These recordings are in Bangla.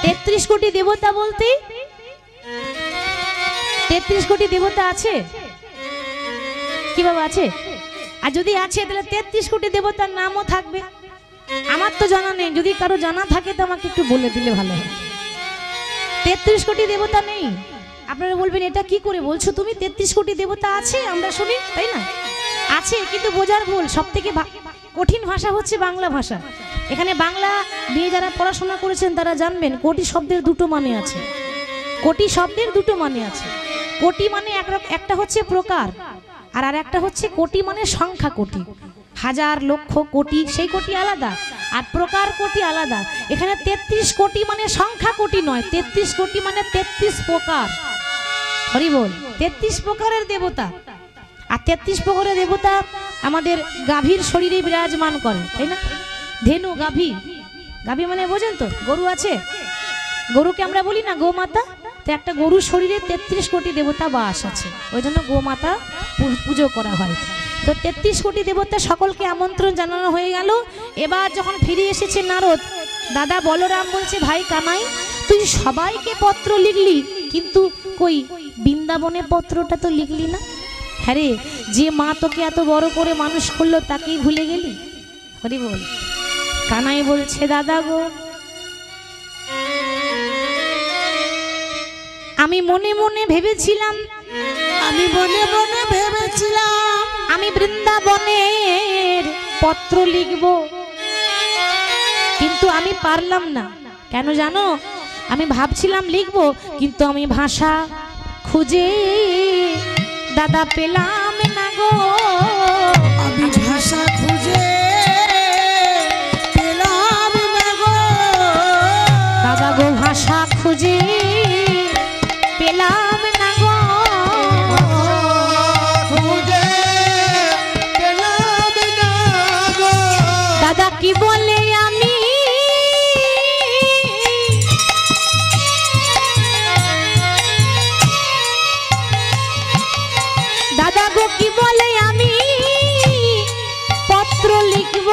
33 কোটি দেবতা বলতে 33 কোটি দেবতা আছে কি বাবা আছে? আর যদি আছে তাহলে 33 কোটি দেবতার নামও থাকবে। আমার তো জানা নেই, যদি কারো জানা থাকে তো আমাকে একটু বলে দিলে ভালো হয়। 33 কোটি দেবতা নেই। আপনারা বলবেন এটা কি করে বলছো তুমি? 33 কোটি দেবতা আছে, আমরা শুনি, তাই না? আছে, কিন্তু বোঝার ভুল। সবথেকে কঠিন ভাষা হচ্ছে বাংলা ভাষা। এখানে বাংলা নিয়ে যারা পড়াশোনা করেছেন তারা জানবেন কোটি শব্দের দুটো মানে আছে। কোটি শব্দের দুটো মানে আছে। কোটি মানে একটা হচ্ছে প্রকার, আর একটা হচ্ছে কোটি মানে সংখ্যা কোটি, হাজার লক্ষ কোটি, সেই কোটি আলাদা, আর প্রকার কোটি আলাদা। এখানে 33 কোটি মানে সংখ্যা কোটি নয়, 33 কোটি মানে 33 প্রকার। হরি বল। 33 প্রকারের দেবতা। আর 33 প্রকারের দেবতা আমাদের গাভীর শরীরে বিরাজমান করে, তাই না? ধেনু, গাভী। গাভী মানে বোঝেন তো? গরু আছে, গরুকে আমরা বলি না গোমাতা। তো একটা গরুর শরীরে 33 কোটি দেবতা বাস আছে, ওই জন্য গোমাতা পুজো করা হয়। তো 33 কোটি দেবতা সকলকে আমন্ত্রণ জানানো হয়ে গেল। এবার যখন ফিরে এসেছে নারদ, দাদা বলরাম বলছে, ভাই কানাই, তুই সবাইকে পত্র লিখলি, কিন্তু কই বৃন্দাবনে পত্রটা তো লিখলি না। হ্যাঁ রে, যে মা তোকে এত বড় করে মানুষ করলো তাকেই ভুলে গেলি। হরি বল। কানাই বলছে, দাদা গো, আমি মনে মনে ভেবেছিলাম, আমি বৃন্দাবনের পত্র লিখব, কিন্তু আমি পারলাম না। কেন জানো? আমি ভাবছিলাম লিখব, কিন্তু আমি ভাষা খুঁজে দাদা পেলাম না গো। আমি ভাষা খুঁজে পেলাম না গো। দাদা গো, ভাষা খুঁজে পেলাম না গো। খুঁজে পেলাম না গো। দাদা কি বলে আমি দাদা গো, কি বলে আমি পত্র লিখব,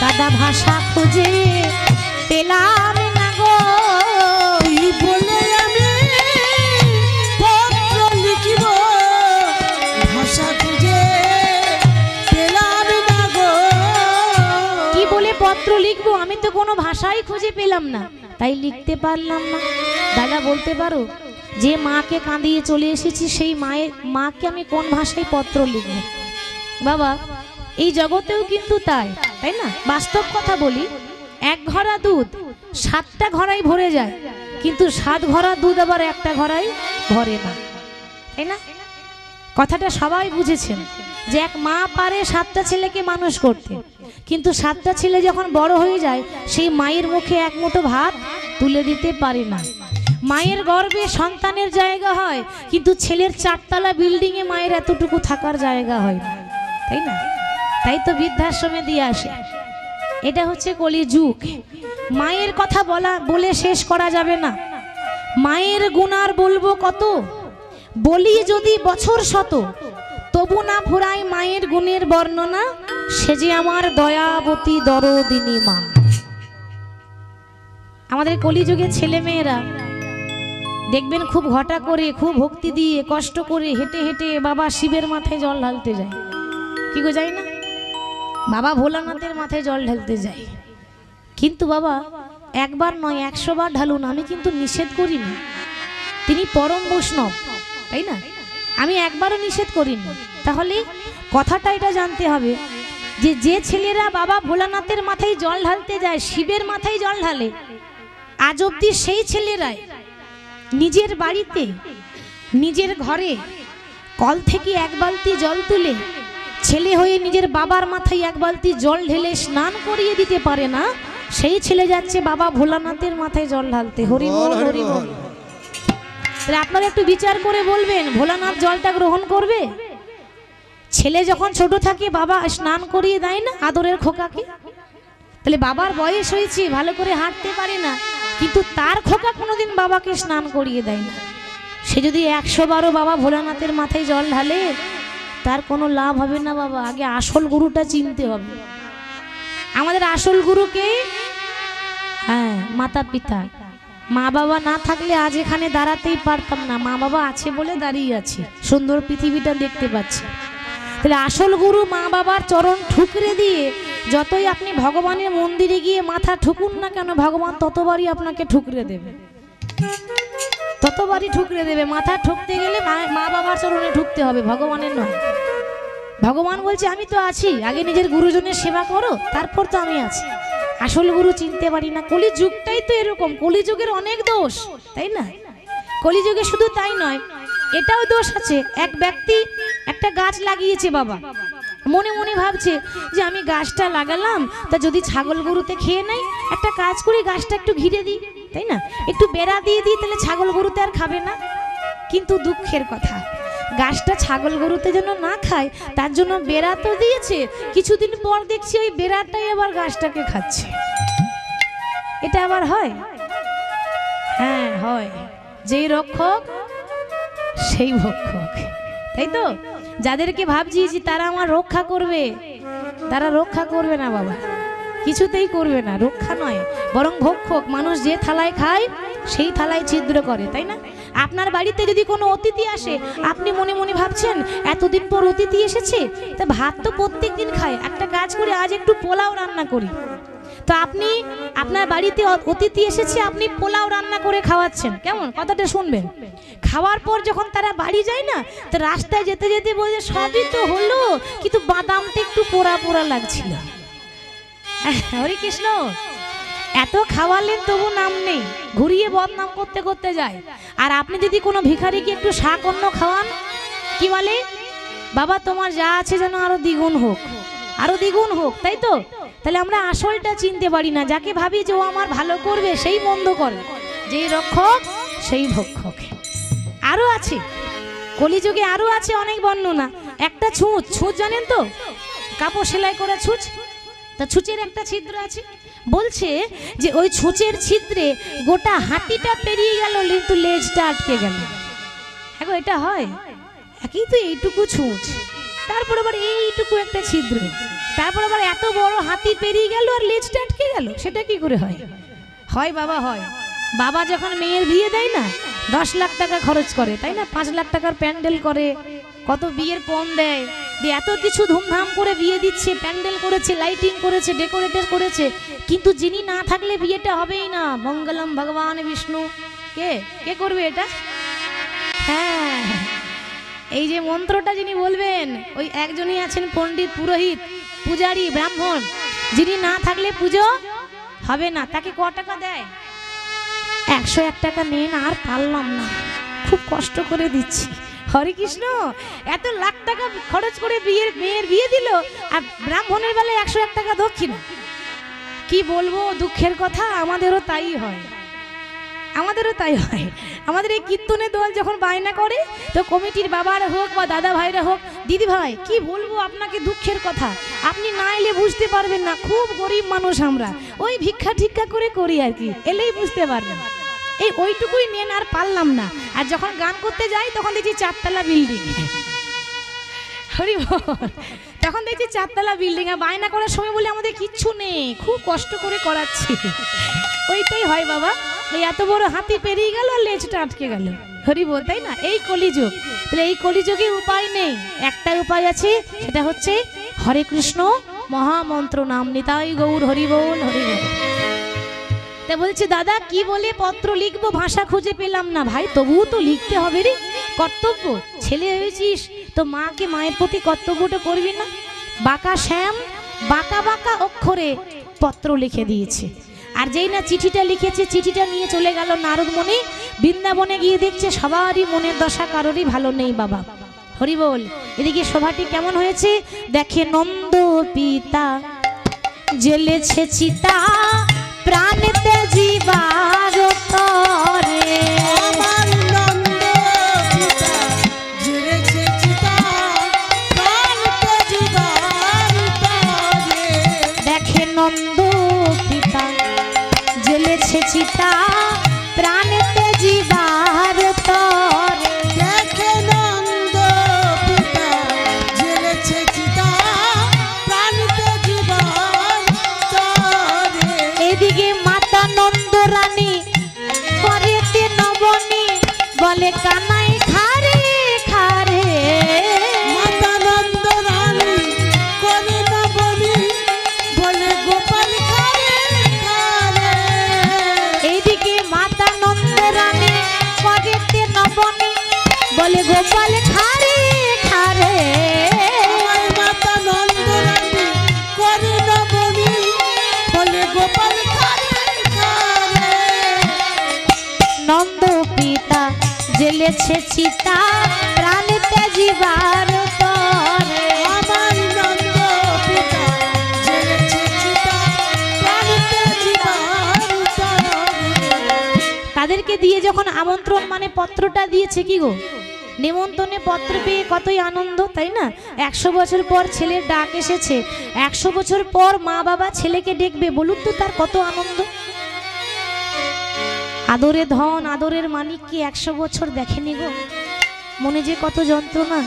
দাদা ভাষা খুঁজে পেলাম না গো। কি বলে আমি পত্র লিখিব, ভাষা খুঁজে পেলাম না গো। কি বলে পত্র লিখবো? আমি তো কোনো ভাষাই খুঁজে পেলাম না, তাই লিখতে পারলাম না। দাদা বলতে পারো, যে মাকে কাঁদিয়ে চলে এসেছি সেই মাকে আমি কোন ভাষায় পত্র লিখব? বাবা, এই জগতেও কিন্তু তাই, তাই না? বাস্তব কথা বলি, এক ঘড়া দুধ 7টা ঘড়াই ভরে যায়, কিন্তু 7 ঘড়া দুধ আবার একটা ঘড়াই ভরে না, তাই না? কথাটা সবাই বুঝেছেন যে এক মা পারে 7টা ছেলেকে মানুষ করতে, কিন্তু 7টা ছেলে যখন বড় হয়ে যায় সেই মায়ের মুখে এক মুঠো ভাত তুলে দিতে পারে না। মায়ের গর্ভে সন্তানের জায়গা হয়, কিন্তু ছেলের 4তলা বিল্ডিং এ মায়ের এতটুকু থাকার জায়গা হয় না, তাই না? তাই তো বৃদ্ধাশ্রমে দিয়ে আসে। এটা হচ্ছে কলিযুগ। মায়ের কথা বলে শেষ করা যাবে না। মায়ের গুণার বলবো কত, বলি যদি বছর শত, তবু না ফুরাই মায়ের গুণের বর্ণনা। সে যে আমার দয়াবতী দরদিনী মা। আমাদের কলিযুগের ছেলে মেয়েরা দেখবেন খুব ঘটা করে, খুব ভক্তি দিয়ে, কষ্ট করে হেঁটে হেঁটে বাবা শিবের মাথায় জল ঢালতে যায়। কি গো, যায় না? বাবা ভোলানাথের মাথায় জল ঢালতে যায়। কিন্তু বাবা একবার নয় 100 বার ঢালুন, আমি কিন্তু নিষেধ করিনি। তিনি পরম বৈষ্ণব, তাই না? আমি একবারও নিষেধ করিনি। তাহলে কথাটা এটা জানতে হবে যে ছেলেরা বাবা ভোলানাথের মাথায় জল ঢালতে যায়, শিবের মাথায় জল ঢালে, আজ অব্দি সেই ছেলেরাই নিজের বাড়িতে, নিজের ঘরে কল থেকে 1 বালতি জল তুলে ছেলে হয়ে নিজের বাবার মাথায় 1 বালতি জল ঢেলে স্নান করিয়ে দিতে পারে না। সেই ছেলে যাচ্ছে বাবা ভোলানাথের মাথায় জল ঢালতে। হরি বল, হরি বল। তাহলে আপনারা একটু বিচার করে বলবেন, ভোলানাথ জলটা গ্রহণ করবে? ছেলে যখন ছোট থাকে বাবা স্নান করিয়ে দেয় না আদরের খোকাকে? তাহলে বাবার বয়স হয়েছে, ভালো করে হাঁটতে পারে না, কিন্তু তার খোকা কোনোদিন বাবাকে স্নান করিয়ে দেয় না। সে যদি 100 বারও বাবা ভোলানাথের মাথায় জল ঢালে তার কোনো লাভ হবে না বাবা। আগে আসল গুরুটা চিনতে হবে। আমাদের আসল গুরুকে হ্যাঁ, মাতা পিতা, মা বাবা না থাকলে আজ এখানে দাঁড়াতেই পারতাম না। মা বাবা আছে বলে দাঁড়িয়ে আছি, সুন্দর পৃথিবীটা দেখতে পাচ্ছি। তাহলে আসল গুরু মা বাবার চরণ ঠুকরে দিয়ে যতই আপনি ভগবানের মন্দিরে গিয়ে মাথা ঠুকুন না কেন, ভগবান ততবারই আপনাকে ঠুকরে দেবে, ততবারই ঠুকরে দেবে। মাথা ঠুকতে গেলে মা বাবার চরণে ঠুকতে হবে, ভগবানের নয়। ভগবান বলছে আমি তো আছি, আগে নিজের গুরুজনের সেবা করো, তারপর তো আমি আছি। আসল গুরু চিনতে পারি না। কলিযুগটাই তো এরকম, কলিযুগের অনেক দোষ, তাই না? কলিযুগে শুধু তাই নয়, এটাও দোষ আছে। এক ব্যক্তি একটা গাছ লাগিয়েছে, বাবা মনে মনে ভাবছে যে আমি গাছটা লাগালাম, তা যদি ছাগল গরুতে খেয়ে নেয়, একটা কাজ করি গাছটা একটু ঘিরে দিই, তাই না? একটু বেড়া দিয়ে দিই, তাহলে ছাগল গরুতে আর খাবে না। কিন্তু দুঃখের কথা, গাছটা ছাগল গরুতে যেন না খায় তার জন্য বেড়া তো দিয়েছে, কিছুদিন পর দেখছি ওই বেড়াটাই আবার গাছটাকে খাচ্ছে। এটা আবার হয়? হ্যাঁ হয়। যেই রক্ষক সেই ভক্ষক, তাই তো? যাদেরকে ভাবছি যে তারা আমার রক্ষা করবে, তারা রক্ষা করবে না বাবা, কিছুতেই করবে না। রক্ষা নয়, বরং ভক্ষক। মানুষ যে থালায় খায় সেই থালায় ছিদ্র করে, তাই না? আপনার বাড়িতে যদি কোনো অতিথি আসে, আপনি মনে মনে ভাবছেন এতদিন পর অতিথি এসেছে, তা ভাত তো প্রত্যেক দিন খায়, একটা কাজ করে আজ একটু পোলাও রান্না করি। তো আপনি আপনার বাড়িতে অতিথি এসেছে, আপনি পোলাও রান্না করে খাওয়াচ্ছেন, কেমন? কথাটা শুনবেন। খাওয়ার পর যখন তারা বাড়ি যায় না, তো রাস্তায় যেতে যেতে বলছে সবই তো হলো, কিন্তু বাদামটা একটু পোড়া পোড়া লাগছিল। হরে কৃষ্ণ, এত খাওয়ালেন তবু নাম নেই, ঘুরিয়ে বদনাম করতে করতে যায়। আর আপনি যদি কোনো ভিখারিকে একটু শাক অন্ন খাওয়ান, কি বলে? বাবা তোমার যা আছে যেন আরো দ্বিগুণ হোক, আরো দ্বিগুণ হোক, তাই তো? তাহলে আমরা আসলটা চিনতে পারি না। যাকে ভাবি যে ও আমার ভালো করবে, সেই মন্দ করে। যেই রক্ষক সেই ভক্ষক। আরো আছে কলিযুগে, আরো আছে অনেক বর্ণনা। একটা ছুঁচ, ছুঁচ জানেন তো? কাপড় সেলাই করা ছুঁচ, তা ছুঁচের একটা ছিদ্র আছে। বলছে যে ওই ছুঁচের ছিদ্রে গোটা হাতিটা পেরিয়ে গেল, কিন্তু লেজটা আটকে গেল। হ্যাঁ গো, এটা হয়। একই তো এইটুকু ছুঁচ, তারপর আবার এইটুকু একটা ছিদ্র, তারপর আবার এত বড় হাতি পেরিয়ে গেল আর লেজটা আটকে গেল। সেটা কি করে হয়? হয় বাবা, হয়। বাবা যখন মেয়ের বিয়ে দেয় না, 10 লাখ টাকা খরচ করে, তাই না? 5 লাখ টাকার প্যান্ডেল করে, কত বিয়ের পণ দেয়, দিয়ে এত কিছু ধুমধাম করে বিয়ে দিচ্ছে, প্যান্ডেল করেছে, লাইটিং করেছে, ডেকোরেটর করেছে, কিন্তু যিনি না থাকলে বিয়েটা হবেই না। মঙ্গলম ভগবান বিষ্ণু। কে কে করবে এটা? হ্যাঁ, এই যে মন্ত্রটা যিনি বলবেন, ওই একজনই আছেন পণ্ডিত, পুরোহিত, পূজারি, ব্রাহ্মণ। যিনি না থাকলে পুজো হবে না। তাকে ক টাকা দেয়? 101 টাকা নেন। আর পারলাম না, খুব কষ্ট করে দিচ্ছি। হরে কৃষ্ণ, এত লাখ টাকা খরচ করে মেয়ের বিয়ে দিল, আর ব্রাহ্মণের বেলায় 101 টাকা দক্ষিণা। কি বলবো, দুঃখের কথা, আমাদেরও তাই হয়, আমাদেরও তাই হয়। আমাদের এই কীর্তনের দল যখন বায়না করে, তো কমিটির বাবারা হোক বা দাদা ভাইরা হোক, দিদি ভাই কি বলবো আপনাকে, দুঃখের কথা, আপনি না এলে বুঝতে পারবেন না। খুব গরিব মানুষ আমরা, ওই ভিক্ষা ঠিক্ষা করে করি আর কি, এলেই বুঝতে পারবেন। এই ওইটুকুই নেন, আর পারলাম না। আর যখন গান করতে যাই তখন দেখছি 4 তলা বিল্ডিং। হরি বল। তখন দেখছি 4 তলা বিল্ডিং, আর বায়না করার সময় বলে আমাদের কিচ্ছু নেই, খুব কষ্ট করে করাচ্ছি। ওইটাই হয় বাবা, ওই এত বড় হাতি পেরিয়ে গেল আর লেজটা আটকে গেল। হরি বল, তাই না? এই কলিযুগ। তাহলে এই কলিযুগে উপায় নেই, একটাই উপায় আছে, সেটা হচ্ছে হরে কৃষ্ণ মহামন্ত্র নাম। নিতাই গৌর হরি বল, হরি বল। তা বলছে দাদা কি বলে পত্র লিখবো, ভাষা খুঁজে পেলাম না। ভাই তবুও তো লিখতে হবে রে, কর্তব্য। ছেলে হয়েছিস তো মাকে, মায়ের প্রতি কর্তব্যটা করবি না? বাঁকা শ্যাম বাঁকা বাঁকা অক্ষরে পত্র লিখে দিয়েছে। আর যেই না চিঠিটা লিখেছে, চিঠিটা নিয়ে চলে গেল নারদ মুনি বৃন্দাবনে। গিয়ে দেখছে সবারই মনের দশা, কারোরই ভালো নেই বাবা। হরি বল। এদিকে সভাটি কেমন হয়েছে দেখে। নন্দ পিতা জ্বেলেছে চিতা, প্রাণেতে জীবার তরে। আমার নন্দ পিতা জ্বেলেছে চিতা, প্রাণেতে জীবার তরে। দেখে নন্দ পিতা জ্বেলেছে চিতা, প্রাণেতে জীবার তরে। দেখে নন্দ পিতা জ্বেলেছে চিতা, প্রাণেতে জীবার তরে। এদিকে মাতা বলে কানাই খারে খারে, মাতা নন্দ রানী করে নবনী বলে গোপাল খারে খারে। এইদিকে মাতা নন্দ রানী করেতে নবনী বলে গোপাল খারে খারে। আমার মাতা নন্দ রানী করে নবনী বলে গোপাল খারে খারে। নন্দ পিতা জেলেছে চিতা প্রাণ ত্যাজিবার তরে। আমার নন্দ পিতা জেলেছে চিতা প্রাণ ত্যাজিবার তরে। তাদেরকে দিয়ে যখন আমন্ত্রণ মানে পত্রটা দিয়েছে, কি গো নিমন্ত্রণে পত্র পেয়ে কতই আনন্দ, তাই না? 100 বছর পর ছেলের ডাক এসেছে, 100 বছর পর মা বাবা ছেলেকে দেখবে, বলুন তো তার কত আনন্দ। আদরে ধন আদরের মানিককে 100 বছর দেখেনি গো, মনে যে কত যন্ত্রণা,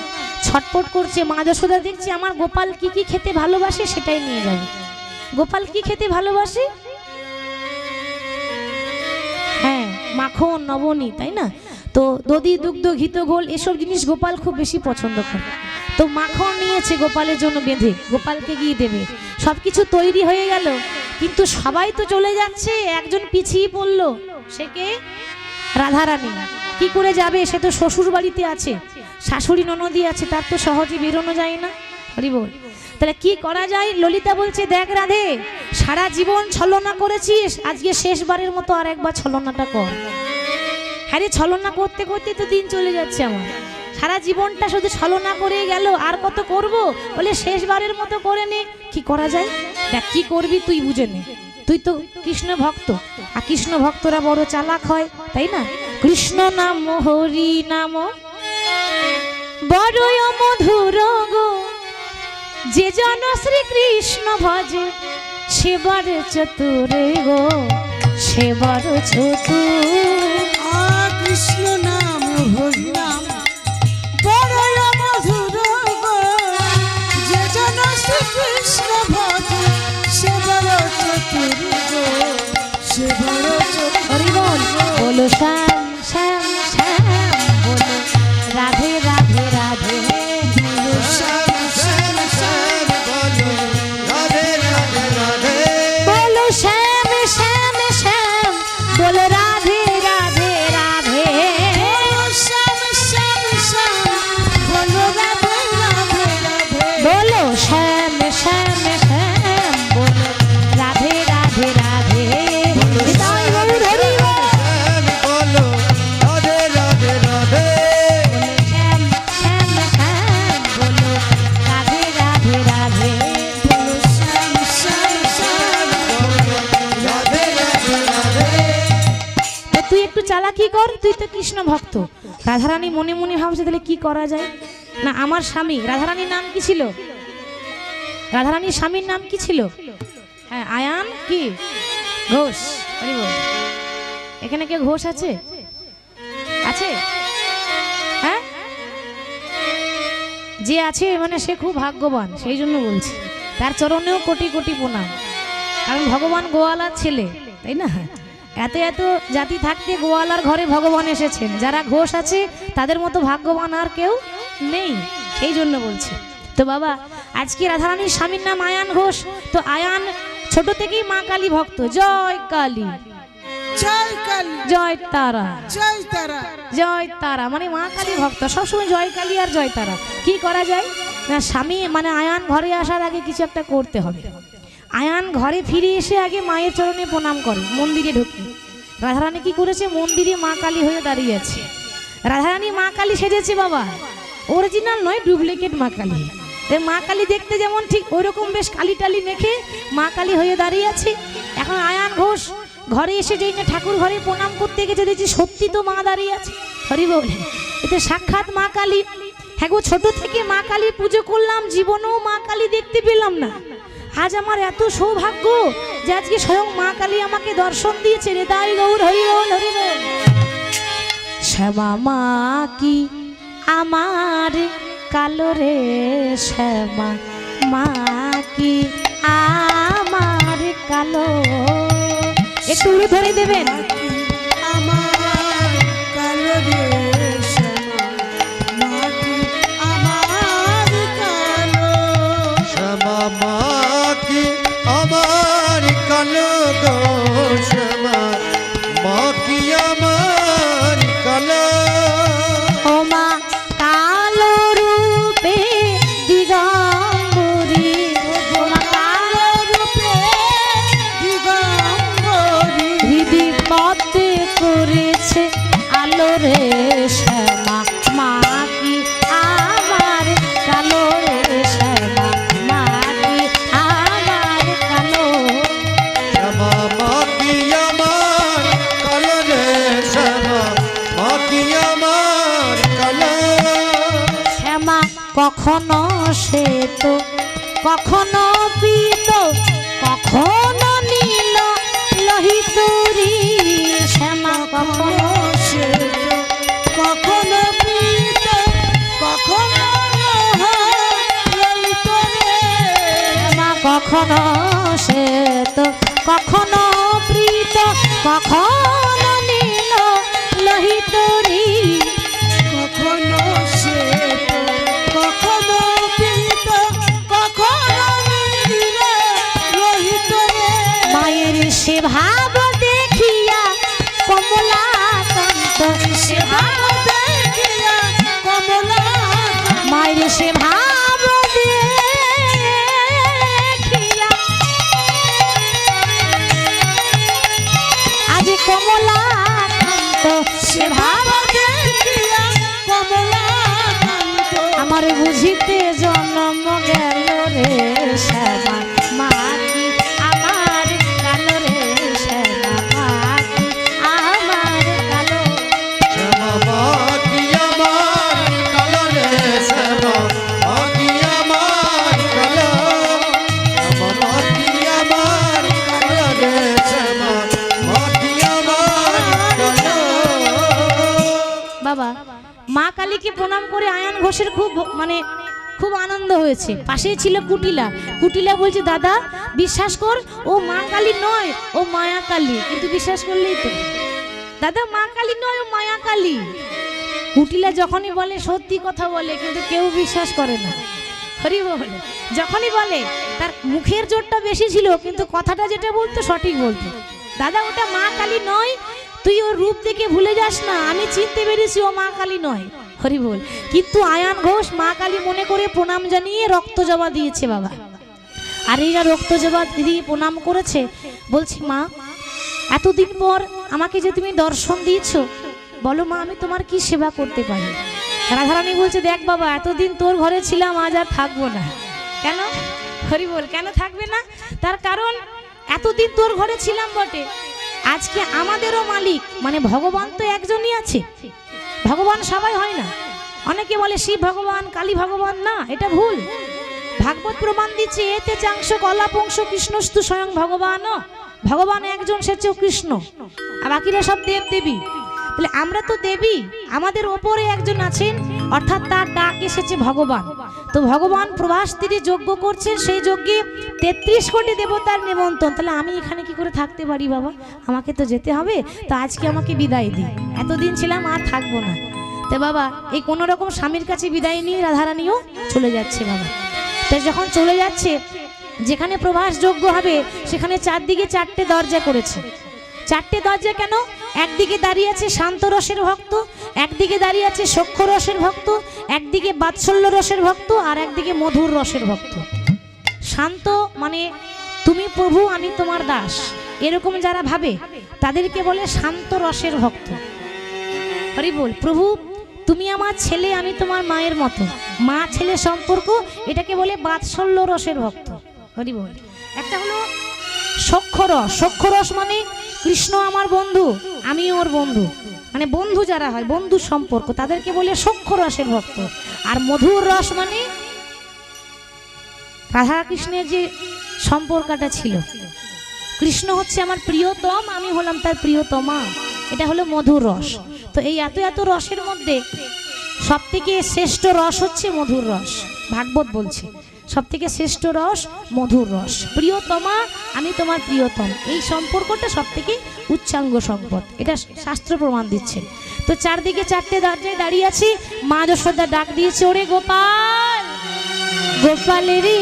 ছটপট করছে। মা যশোদা দেখছে আমার গোপাল কি কি খেতে ভালোবাসে সেটাই নিয়ে যাবে। গোপাল কি খেতে ভালোবাসে? হ্যাঁ, মাখন নবনী, তাই না? তো দধি দুগ্ধ ঘিত ঘোল এসব জিনিস গোপাল খুব বেশি পছন্দ করে। তো মাখন নিয়েছে গোপালের জন্য বেঁধে, গোপালকে গিয়ে দেবে। সবকিছু তৈরি হয়ে গেল, কিন্তু সবাই তো চলে যাচ্ছে, একজন পিছিয়ে পড়লো। সে কে? রাধারানী। কি করে যাবে? সে তো শ্বশুর বাড়িতে আছে, শাশুড়ি ননদি আছে, তার তো সহজে বেরোনো যায় না। হরি বল। তাহলে কি করা যায়? ললিতা বলছে, দেখ রাধে, সারা জীবন ছলনা করেছিস, আজকে শেষবারের মতো আর একবার ছলনাটা কর। হ্যাঁ রে, ছলনা করতে করতে তো দিন চলে যাচ্ছে আমার, সারা জীবনটা শুধু ছলনা করে গেল, আর কত করব? বলে শেষবারের মতো করে নে। কি করা যায়? দেখ কি করবি তুই বুঝে নে, তুই তো কৃষ্ণ ভক্ত, আর কৃষ্ণ ভক্তরা বড় চালাক হয়, তাই না? কৃষ্ণ নাম হরি নাম বড় মধুর গো, যে জন শ্রীকৃষ্ণ ভজে সে বড় চতুর গো, সে বড় চতুর। কৃষ্ণ নাম হরি নাম বড় মধুর গো, যে জন শ্রীকৃষ্ণ ভজে সে বড় চতুর গো, সে বড় চতুর। হরি বল। বলো শ্যাম শ্যাম শ্যাম, বলো রাধে রাধে রাধে, বলো শ্যাম শ্যাম শ্যাম, বলো রাধে রাধে রাধে, বলো শ্যাম শ্যাম শ্যাম, বলো রাধে রাধে রাধে, বলো শ্যাম শ্যাম শ্যাম, বলো রাধে রাধে রাধে। বলো শ্যাম শ্যাম শ্যাম, বলো রাধে রাধে রাধে। হৃদয় গৌর হরি বল। শ্যাম বলো রাধে রাধে রাধে, বলো শ্যাম শ্যাম শ্যাম, বলো রাধে রাধে রাধে। বলো শ্যাম শ্যাম শ্যাম, রাধে রাধে রাধে। তা তুই একটু চালাকি কর, তুই তো কৃষ্ণ ভক্ত। রাধারানী মনে মনে ভাবছে তাহলে কি করা যায়। না, আমার স্বামী রাধারানীর নাম কি ছিল? রাধারানীর স্বামীর নাম কি ছিল? হ্যাঁ, আয়ান কি ঘোষ। হরি বল। এখানে কে ঘোষ আছে? আছে? হ্যাঁ, যে আছে মানে সে খুব ভাগ্যবান, সেই জন্য বলছি। তার চরণেও কোটি কোটি প্রণাম, কারণ ভগবান গোয়ালার ছেলে, তাই না? এত এত জাতি থাকতে গোয়ালার ঘরে ভগবান এসেছেন। যারা ঘোষ আছে তাদের মতো ভাগ্যবান আর কেউ নেই, সেই জন্য বলছি। তো বাবা, আজকে রাধারানীর স্বামীর নাম আয়ান ঘোষ। তো আয়ান ছোট থেকেই মা কালী ভক্ত। জয় কালী, জয় কালী, জয় তারা, জয় তারা। জয় তারা, মানে মা কালী ভক্ত, সবসময় জয় কালী আর জয় তারা। কি করা যায়? না, স্বামী মানে আয়ান ঘরে আসার আগে কিছু একটা করতে হবে। আয়ান ঘরে ফিরে এসে আগে মায়ের চরণে প্রণাম করে, মন্দিরে ঢুকে। রাধারানী কি করেছে? মন্দিরে মা কালী হয়ে দাঁড়িয়ে আছে। রাধারানী মা কালী সেজেছে বাবা, অরিজিনাল নয়, ডুপ্লিকেট মা কালী। মা কালী দেখতে যেমন ঠিক ওইরকম বেশ কালি টালি মেখে মা কালী হয়ে দাঁড়িয়ে আছে। এখন আয়ান ঘোষ ঘরে এসে যেই না ঠাকুর ঘরে প্রণাম করতে গেছে, দেখছি সত্যি তো মা দাঁড়িয়ে আছে। হরি বল। এতে সাক্ষাৎ মা কালী। হ্যাঁ গো, ছোট থেকে মা কালী পুজো করলাম, জীবনেও মা কালী দেখতে পেলাম না। আজ আমার এত সৌভাগ্য যে আজকে স্বয়ং মা কালী আমাকে দর্শন দিয়েছে। রে তাই গৌর হরি বল, হরি বল। শ্যামা মা কি আমার কালো রে, শ্যামা মা কি আমার কালো। একটু উড়ে ধরে দেবেন। আমার কালো রে রে শ্যামা মা কি আমার কালো রে শ্যামা মা কি আমার কালো শ্যামা মা কি আমার কালো রে শ্যামা মা কি আমার কালো শ্যামা কখনো সে তো কখনো পিত কখনো নীল লোহিতুরি শ্যামা কখনো কখনো প্রীত কখনো ললিত রে শ্যামা কখনো সে তো কখনো প্রীত কখনো নীল লোহিতুরি কখনো শ্বেত কখনো পীত কখনো নীল লোহিত রে মায়ের সে ভাব দেখিয়া কমলাকান্ত সে ভাব দেখিয়া কমলা মায়ের সে ভাব দেখিয়া আজ কমলাকান্ত সে ভাব দেখিয়া কমলা আমার বুঝিতে জন্ম গেল রে শ্যামা মা কি আমার কালো রে শ্যামা মা কি আমার কালো শ্যামা মা কি আমার কালো রে শ্যামা মা কি আমার কালো শ্যামা মা কি আমার কালো রে শ্যামা মা কি আমার কালো বাবা মা কালীকে প্রণাম করে আয়ান ঘোষের খুব আনন্দ হয়েছে। পাশেই ছিল কুটিলা। কুটিলা বলছে দাদা বিশ্বাস কর ও মা কালী নয় ও মায়া কালী, কিন্তু বিশ্বাস করলেই তো দাদা মা কালী নয় ও মায়া কালী। কুটিলা যখনই বলে সত্যি কথা বলে, কিন্তু কেউ বিশ্বাস করে না। হরি বল। যখনই বলে তার মুখের জোরটা বেশি ছিল, কিন্তু কথাটা যেটা বলতো সঠিক বলতো। দাদা ওটা মা কালী নয়, তুই ওর রূপ দেখে ভুলে যাস না, আমি চিনতে পেরেছি ও মা কালী নয়। হরি বল। কিন্তু আয়ান ঘোষ মা কালী মনে করে প্রণাম জানিয়ে রক্ত জবা দিয়েছে বাবা। আর এইরা রক্ত জবা দিয়ে প্রণাম করেছে, বলছি মা এতদিন পর আমাকে যে তুমি দর্শন দিয়েছো, বলো মা আমি তোমার কি সেবা করতে পারি। রাধারানী বলছে দেখ বাবা এতদিন তোর ঘরে ছিলাম, আজ আর থাকবো না। কেন? হরি বল। কেন থাকবে না? তার কারণ এতদিন তোর ঘরে ছিলাম বটে, আজকে আমাদেরও মালিক মানে ভগবান তো একজনই আছে। ভগবান সবাই হয় না। অনেকে বলে শিব ভগবান কালী ভগবান, না এটা ভুল। ভাগবত প্রমাণ দিচ্ছে এতে চাংশ কলাপংশ কৃষ্ণস্তু স্বয়ং ভগবান। ভগবান একজন, সে হচ্ছে কৃষ্ণ, আর বাকিরা সব দেব দেবী। তাহলে আমরা তো দেবী, আমাদের ওপরে একজন আছেন, অর্থাৎ তার ডাক এসেছে ভগবান। তো ভগবান প্রভাস তীরে যজ্ঞ করছে, সেই যজ্ঞে 33 কোটি দেবতার নিমন্ত্রণ। তাহলে আমি এখানে কি করে থাকতে পারি বাবা? আমাকে তো যেতে হবে। তো আজকে আমাকে বিদায় দিই, এতদিন ছিলাম আর থাকবো না। তো বাবা এই কোনো রকম স্বামীর কাছে বিদায় নিয়ে রাধারানীও চলে যাচ্ছে বাবা। তো যখন চলে যাচ্ছে, যেখানে প্রভাস যজ্ঞ হবে সেখানে চারদিকে 4টে দরজা করেছে। 4টে দরজা কেন? একদিকে দাঁড়িয়ে আছে শান্ত রসের ভক্ত, একদিকে দাঁড়িয়ে আছে সখ্য রসের ভক্ত, একদিকে বাৎসল্য রসের ভক্ত, আর একদিকে মধুর রসের ভক্ত। শান্ত মানে তুমি প্রভু আমি তোমার দাস, এরকম যারা ভাবে তাদেরকে বলে শান্ত রসের ভক্ত। হরি বল। প্রভু তুমি আমার ছেলে, আমি তোমার মায়ের মতো, মা ছেলে সম্পর্ক, এটাকে বলে বাৎসল্য রসের ভক্ত। হরি বল। একটা হলো সখ্য রস। সখ্য রস মানে কৃষ্ণ আমার বন্ধু, আমি ওর বন্ধু, মানে বন্ধু যারা হয় বন্ধু সম্পর্ক, তাদেরকে বলে সখ্য রসের ভক্ত। আর মধুর রস মানে রাধা কৃষ্ণের যে সম্পর্কটা ছিল, কৃষ্ণ হচ্ছে আমার প্রিয়তম, আমি হলাম তার প্রিয়তমা, এটা হলো মধুর রস। তো এই এত এত রসের মধ্যে সব থেকে শ্রেষ্ঠ রস হচ্ছে মধুর রস। ভাগবত বলছে সব থেকে শ্রেষ্ঠ রস মধুর রস। প্রিয়তমা আমি তোমার প্রিয়তম, এই সম্পর্কটা সব থেকে উচ্চাঙ্গ সম্পদ, এটা শাস্ত্র প্রমাণ দিচ্ছে। তো চারদিকে 4টে দরজায় দাঁড়িয়ে আছি, মা যশোদা ডাক দিয়েছে ওরে গোপাল, গোপাল রে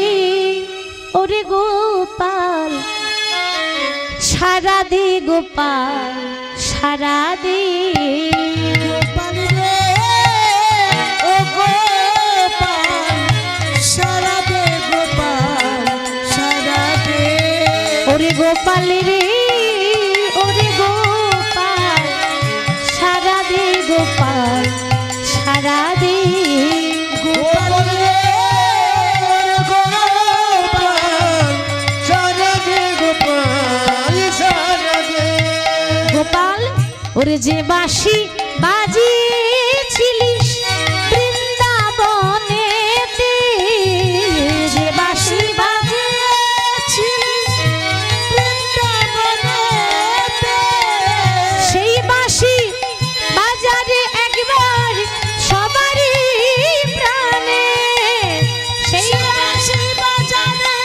ওরে গোপাল, সারা দে গোপাল সারা দে। গোপাল রে ও গোপাল সারা দে গোপাল সারা দে ওরে গোপাল রে ওরে গোপাল সারা দে গোপাল ওরে যে বাঁশি বাজিয়েছিলিস বৃন্দাবনেতে, যে বাঁশি বাজিয়েছিলিস বৃন্দাবনেতে, সেই বাঁশি বাজারে একবার সবারই প্রাণে, সেই বাঁশি বাজারে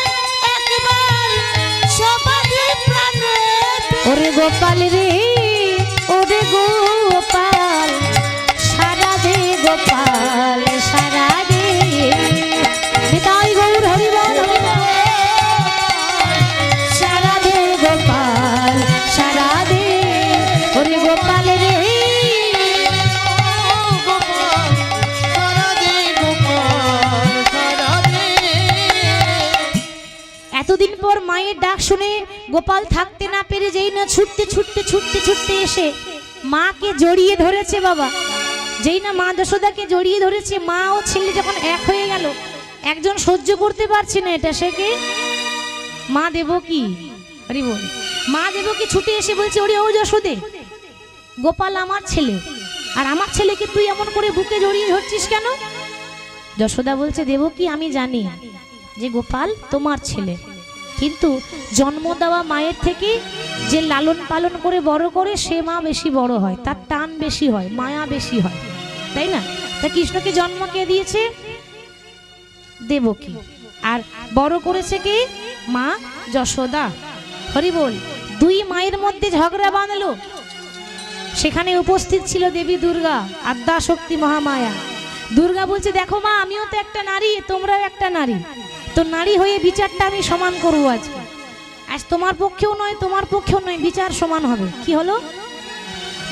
একবার সবারই প্রাণে। ওরে গোপাল রে, ওরে গোপাল, সারা দে গোপাল, সারা দে। নিতাই গৌর হরি বল, হরি বল। সারা দে গোপাল, সারা দে, ওরে গোপাল রে। এতদিন পর মায়ের ডাক শুনে গোপাল থাকতে না পেরে যেই না ছুটতে ছুটতে ছুটতে ছুটতে এসে মাকে জড়িয়ে ধরেছে বাবা। যেই না মা যশোদাকে জড়িয়ে ধরেছে, মা ও ছেলে যখন এক হয়ে গেল, একজন সহ্য করতে পারছে না এটা, সে কে? মা দেবকী। আরে বল, মা দেবকী ছুটে এসে বলছে, ওরে ও যশোদে, গোপাল আমার ছেলে, আর আমার ছেলেকে তুই এমন করে বুকে জড়িয়ে ধরছিস কেন? যশোদা বলছে, দেবকী আমি জানি যে গোপাল তোমার ছেলে, কিন্তু জন্ম দেওয়া মায়ের থেকে যে লালন পালন করে বড় করে সে মা বেশি বড় হয়, তার টান বেশি হয়, মায়া বেশি হয়, তাই না? তা কৃষ্ণকে জন্ম কে দিয়েছে? দেবকী। আর বড় করেছে কে? মা যশোদা। হরি বল। দুই মায়ের মধ্যে ঝগড়া বাঁধলো, সেখানে উপস্থিত ছিল দেবী দুর্গা, আদ্যা শক্তি মহামায়া। দুর্গা বলছে, দেখো মা, আমিও তো একটা নারী, তোমরাও একটা নারী, তো নারী হয়ে বিচারটা আমি সমান করবো আজকে। আজ তোমার পক্ষেও নয়, তোমার পক্ষেও নয়, বিচার সমান হবে। কি হলো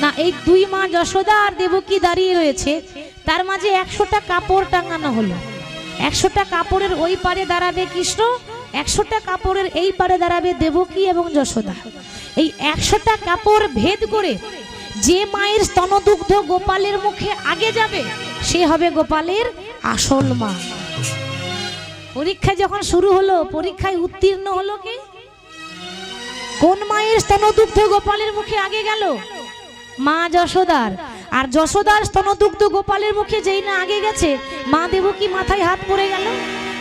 না, এই দুই মা যশোদা আর দেবকী দাঁড়িয়ে রয়েছে, তার মাঝে 100টা কাপড় টাঙানো হলো। 100টা কাপড়ের ওই পারে দাঁড়াবে কৃষ্ণ, 100টা কাপড়ের এই পারে দাঁড়াবে দেবকী এবং যশোদা। এই 100টা কাপড় ভেদ করে যে মায়ের স্তনদুগ্ধ গোপালের মুখে আগে যাবে, সে হবে গোপালের আসল মা। পরীক্ষা যখন শুরু হলো, পরীক্ষায় উত্তীর্ণ হলো কে? কোন মায়ের স্তনদুগ্ধ গোপালের মুখে আগে গেল? মা যশোদার। আর যশোদার স্তনদুগ্ধ গোপালের মুখে যেই না আগে গেছে, মা দেবকী মাথায় হাত পড়ে গেল।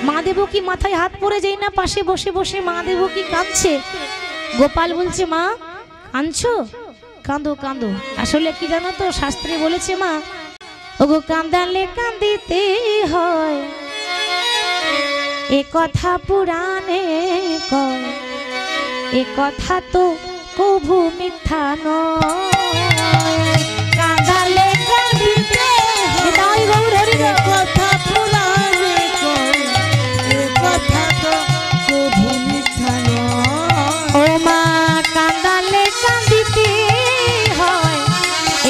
মা দেবকী মাথায় হাত পড়ে যেই না পাশে বসে বসে মা দেবকী কাঁদছে। গোপাল বলছে, মা কাঁদছো? কাঁদো কাঁদো। আসলে কি জানো তো, শাস্ত্রে বলেছে মা, ওগো কাঁদালে কাঁদিতে হয়, এ কথা পুরাণে কয়, এ কথা তো কভু মিথ্যা নয়। কাঁদালে কাঁদিতে হয়, কথা পুরাণে কয়, এ কথা তো কভু মিথ্যা নয়। ও মা কাঁদালে কাঁদিতে হয়,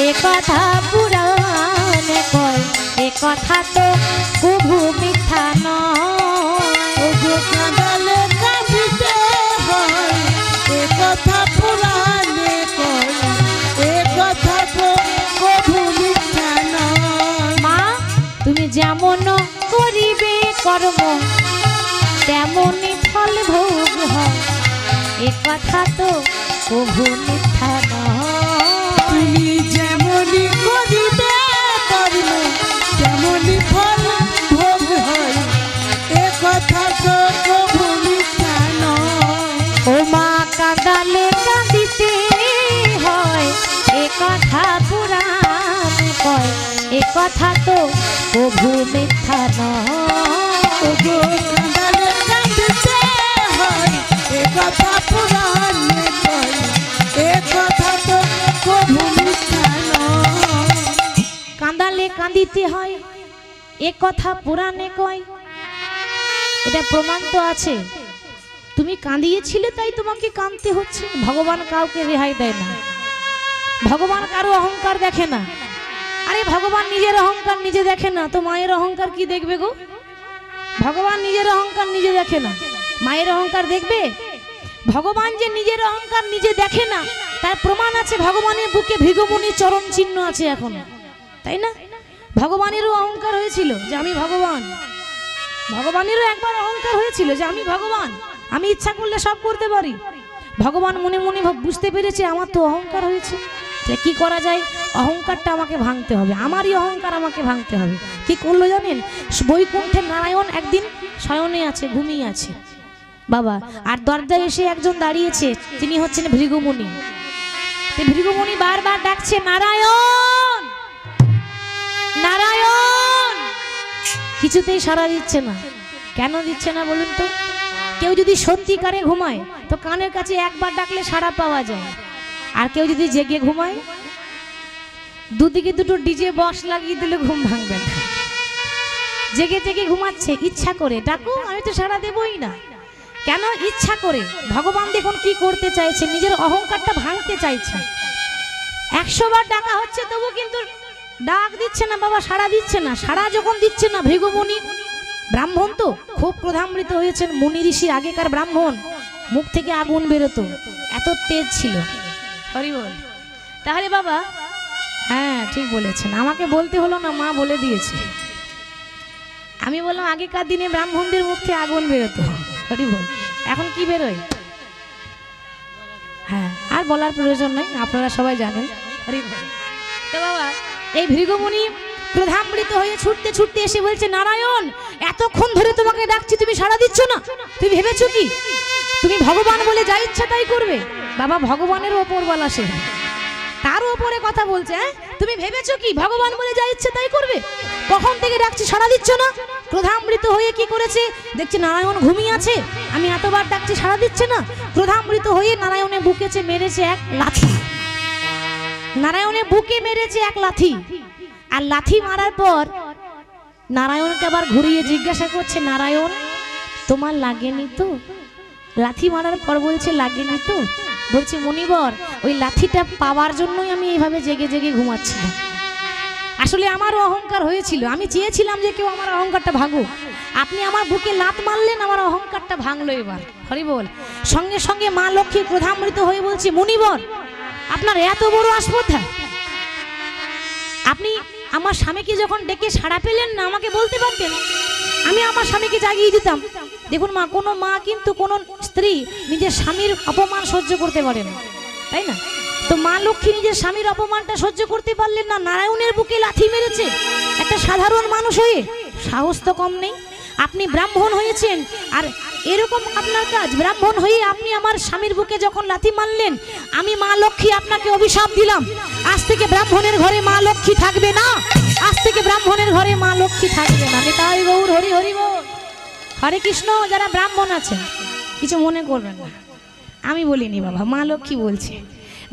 এ কথা পুরাণে কয়, এ কথা তো কভু মিথ্যা নয়। ওগো কাঁদালে কাঁদিতে হয়, এ কথা পুরাণে কয়, এ কথা তো কভু মিথ্যা নয়। মা তুমি যেমন করিবে কর্ম, তেমনই ফল ভোগ হয়, এ কথা তো কভু মিথ্যা নয়। তুমি যেমনই করিবে কর্ম, তেমনই ফল ভোগ হয়, এ কথা তো কভু মিথ্যা নয়। ও মা কাঁদালে কাঁদিতে হয়, এ কথা পুরাণ কয়, এ কথা তো কভু মিথ্যা নয়। ওগো কাঁদালে কাঁদিতে হয়, এ কথা পুরাণে কয়, এ কথা তো কভু মিথ্যা নয়। কাঁদালে কাঁদিতে হয়, এ কথা পুরাণে কয়, এটা প্রমাণ তো আছে। তুমি কাঁদিয়েছিলে তাই তোমাকে কাঁদতে হচ্ছে। ভগবান কাউকে রেহাই দেয় না, ভগবান কারো অহংকার দেখে না। আরে ভগবান নিজের অহংকার নিজে দেখে না, তো মায়ের অহংকার কি দেখবে গো? ভগবান নিজের অহংকার নিজে দেখে না, মায়ের অহংকার দেখবে? ভগবান যে নিজের অহংকার নিজে দেখে না, তার প্রমাণ আছে ভগবানের বুকে ভৃগুমুনি চরণ চিহ্ন আছে এখন, তাই না? ভগবানেরও অহংকার হয়েছিল যে আমি ভগবান, ভগবানেরও একবার অহংকার হয়েছিল যে আমি ভগবান, আমি ইচ্ছা করলে সব করতে পারি। ভগবান মনে মনে বুঝতে পেরেছে আমার তো অহংকার হয়েছে, তাহলে কি করা যায়? অহংকারটা আমাকে ভাঙতে হবে, আমারই অহংকার আমাকে ভাঙতে হবে। কি করলো জানেন? বৈকুণ্ঠের নারায়ণ একদিন শয়নে আছে, ঘুমিয়ে আছে বাবা, আর দরজায় এসে একজন দাঁড়িয়েছে, তিনি হচ্ছেন ভৃগুমুনি। ভৃগুমুনি বারবার ডাকছে নারায়ণ নারায়ণ, কিছুতেই সাড়া দিচ্ছে না। কেন দিচ্ছে না বলুন তো? কেউ যদি সত্যিকারে ঘুমায় তো কানের কাছে একবার ডাকলে সাড়া পাওয়া যায়, আর কেউ যদি জেগে ঘুমায় দুদিকে দুটো ডিজে বক্স লাগিয়ে দিলে ঘুম ভাঙবে না। জেগে জেগে ঘুমাচ্ছে, ইচ্ছা করে ডাকু, আমি তো সাড়া দেবই না। কেন? ইচ্ছা করে। ভগবান দেখুন কি করতে চাইছে, নিজের অহংকারটা ভাঙতে চাইছে। 100 বার ডাকা হচ্ছে তবু কিন্তু ডাক দিচ্ছে না বাবা, সাড়া দিচ্ছে না। সাড়া যখন দিচ্ছে না, ভৃগুমুনি ব্রাহ্মণ তো খুব ক্রোধান্বিত হয়েছেন। মুনি ঋষি আগেকার ব্রাহ্মণ, মুখ থেকে আগুন বেরোতো, এত তেজ ছিল। হরি বল। তাহলে বাবা, হ্যাঁ ঠিক বলেছেন, আমাকে বলতে হলো না, মা বলে দিয়েছে। আমি বললাম আগেকার দিনে ব্রাহ্মণদের মুখ থেকে আগুন বেরোতো। হরি বল। এখন কি বেরোয়? হ্যাঁ, আর বলার প্রয়োজন নেই, আপনারা সবাই জানেন। হরি বল। তো বাবা, এই ভৃগুমুনি ক্রোধান্বিত হয়ে ছুটতে ছুটতে এসে বলছে নারায়ণ, এতক্ষণ ধরে তোমাকে ডাকছি, তুমি সাড়া দিচ্ছ না। তুমি ভেবেছো কি তুমি ভগবান বলে যা ইচ্ছা তাই করবে? বাবা, ভগবানের ওপর বলা, সে তার উপরে কথা বলছে। তুমি ভেবেছো কি ভগবান বলে যা ইচ্ছে তাই করবে? কখন থেকে ডাকছি, সাড়া দিচ্ছ না। ক্রোধামৃত হয়ে কি করেছে? দেখছি নারায়ণ ঘুমিয়ে আছে, আমি এতবার ডাকছি সাড়া দিচ্ছে না। ক্রোধামৃত হয়ে নারায়ণের বুকেছে মেরেছে এক লাথি। নারায়ণের বুকে মেরেছে এক লাথি। আর লাথি মারার পর নারায়ণকে আবার ঘুরিয়ে জিজ্ঞাসা করছে, নারায়ণ তোমার লাগেনি তো? লাথি মারার পর বলছে লাগেনি তো। বলছে মুনিবর, ওই লাথিটা পাওয়ার জন্যই আমি এইভাবে জেগে জেগে ঘুমাচ্ছিলাম। আসলে আমারও অহংকার হয়েছিল, আমি চেয়েছিলাম যে কেউ আমার অহংকারটা ভাঙুক। আপনি আমার বুকে লাত মারলেন, আমার অহংকারটা ভাঙলো। এবার হরি বল। সঙ্গে সঙ্গে মা লক্ষ্মী ক্রোধামৃত হয়ে বলছে, মুনিবর আপনার এত বড় আসপদ্ধা, আপনি আমার স্বামীকে যখন ডেকে সাড়া পেলেন না, আমাকে বলতে পারতেন, আমি আমার স্বামীকে জাগিয়ে দিতাম। দেখুন মা, কোনো মা কিন্তু কোনো স্ত্রী নিজের স্বামীর অপমান সহ্য করতে পারে না, তাই না? তো মা লক্ষ্মী নিজের স্বামীর অপমানটা সহ্য করতে পারলেন না, নারায়ণের বুকে লাথি মেরেছে। একটা সাধারণ মানুষ হয়ে সাহস তো কম নেই। আপনি ব্রাহ্মণ হয়েছেন, আর এরকম আপনার কাজ। ব্রাহ্মণ হয়ে আপনি আমার স্বামীর বুকে যখন লাথি মারলেন, আমি মা লক্ষ্মী আপনাকে অভিশাপ দিলাম, আজ থেকে ব্রাহ্মণের ঘরে মা লক্ষ্মী থাকবে না। আজ থেকে ব্রাহ্মণের ঘরে মা লক্ষ্মী থাকবে না। নিতাই গৌর হরি হরি বল। হরে কৃষ্ণ। যারা ব্রাহ্মণ আছেন কিছু মনে করবেন না, আমি বলিনি বাবা, মা লক্ষ্মী বলছে।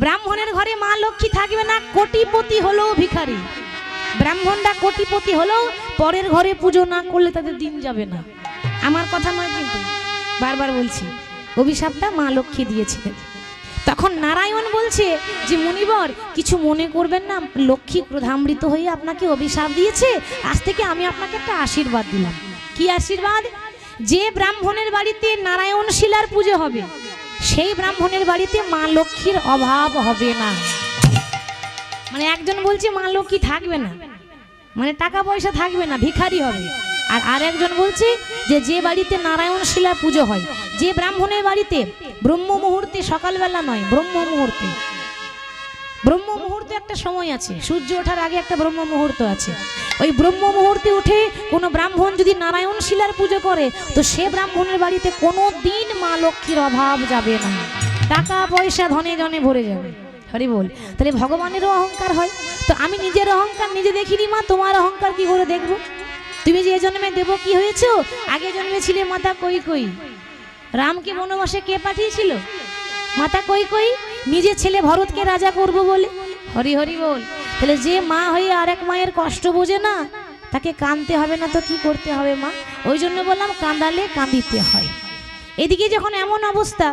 ব্রাহ্মণের ঘরে মা লক্ষ্মী থাকবে না। কোটিপতি হলেও ভিখারি, ব্রাহ্মণরা কোটিপতি হলেও পরের ঘরে পুজো না করলে তাদের দিন যাবে না। আমার কথা নয় কিন্তু, বারবার বলছি, অভিশাপটা মা লক্ষ্মী দিয়েছিলেন। তখন নারায়ণ বলছে যে মুনিবর কিছু মনে করবেন না, লক্ষ্মী ক্রোধামৃত হয়ে আপনাকে অভিশাপ দিয়েছে, আজ থেকে আমি আপনাকে একটা আশীর্বাদ দিলাম। কি আশীর্বাদ? যে ব্রাহ্মণের বাড়িতে নারায়ণ শিলার পুজো হবে, সেই ব্রাহ্মণের বাড়িতে মা লক্ষ্মীর অভাব হবে না। মানে একজন বলছে মা লক্ষ্মী থাকবে না, মানে টাকা পয়সা থাকবে না, ভিখারি হবে। আর আরেকজন বলছে যে যে বাড়িতে নারায়ণ শিলা পুজো হয়, যে ব্রাহ্মণের বাড়িতে ব্রহ্ম মুহূর্তে, সকালবেলা নয়, ব্রহ্ম মুহূর্তে। ব্রহ্ম মুহূর্তে একটা সময় আছে, সূর্য ওঠার আগে একটা ব্রহ্ম মুহূর্ত আছে। ওই ব্রহ্ম মুহূর্তে উঠে কোনো ব্রাহ্মণ যদি নারায়ণ শিলার পুজো করে, তো সে ব্রাহ্মণের বাড়িতে কোনো দিন মা লক্ষ্মীর অভাব যাবে না, টাকা পয়সা ধনে ধনে ভরে যাবে। হরি বল। তাহলে ভগবানেরও অহংকার হয়। তো আমি নিজের অহংকার নিজে দেখিনি মা, তোমার অহংকার কি করে দেখবো? তুমি যে জন্মে দেব কি হয়েছো, আগে জন্মে ছিলে মাতা কৈকেয়ী। রামকে বনবাসে কে পাঠিয়েছিল? মাতা কৈকেয়ী, নিজের ছেলে ভরতকে রাজা করব বলে। হরি হরি বল। তাহলে যে মা হয়ে আরেক মায়ের কষ্ট বোঝে না, তাকে কাঁদতে হবে না তো কি করতে হবে মা? ওই জন্য বললাম কাঁদালে কাঁদিতে হয়। এদিকে যখন এমন অবস্থা,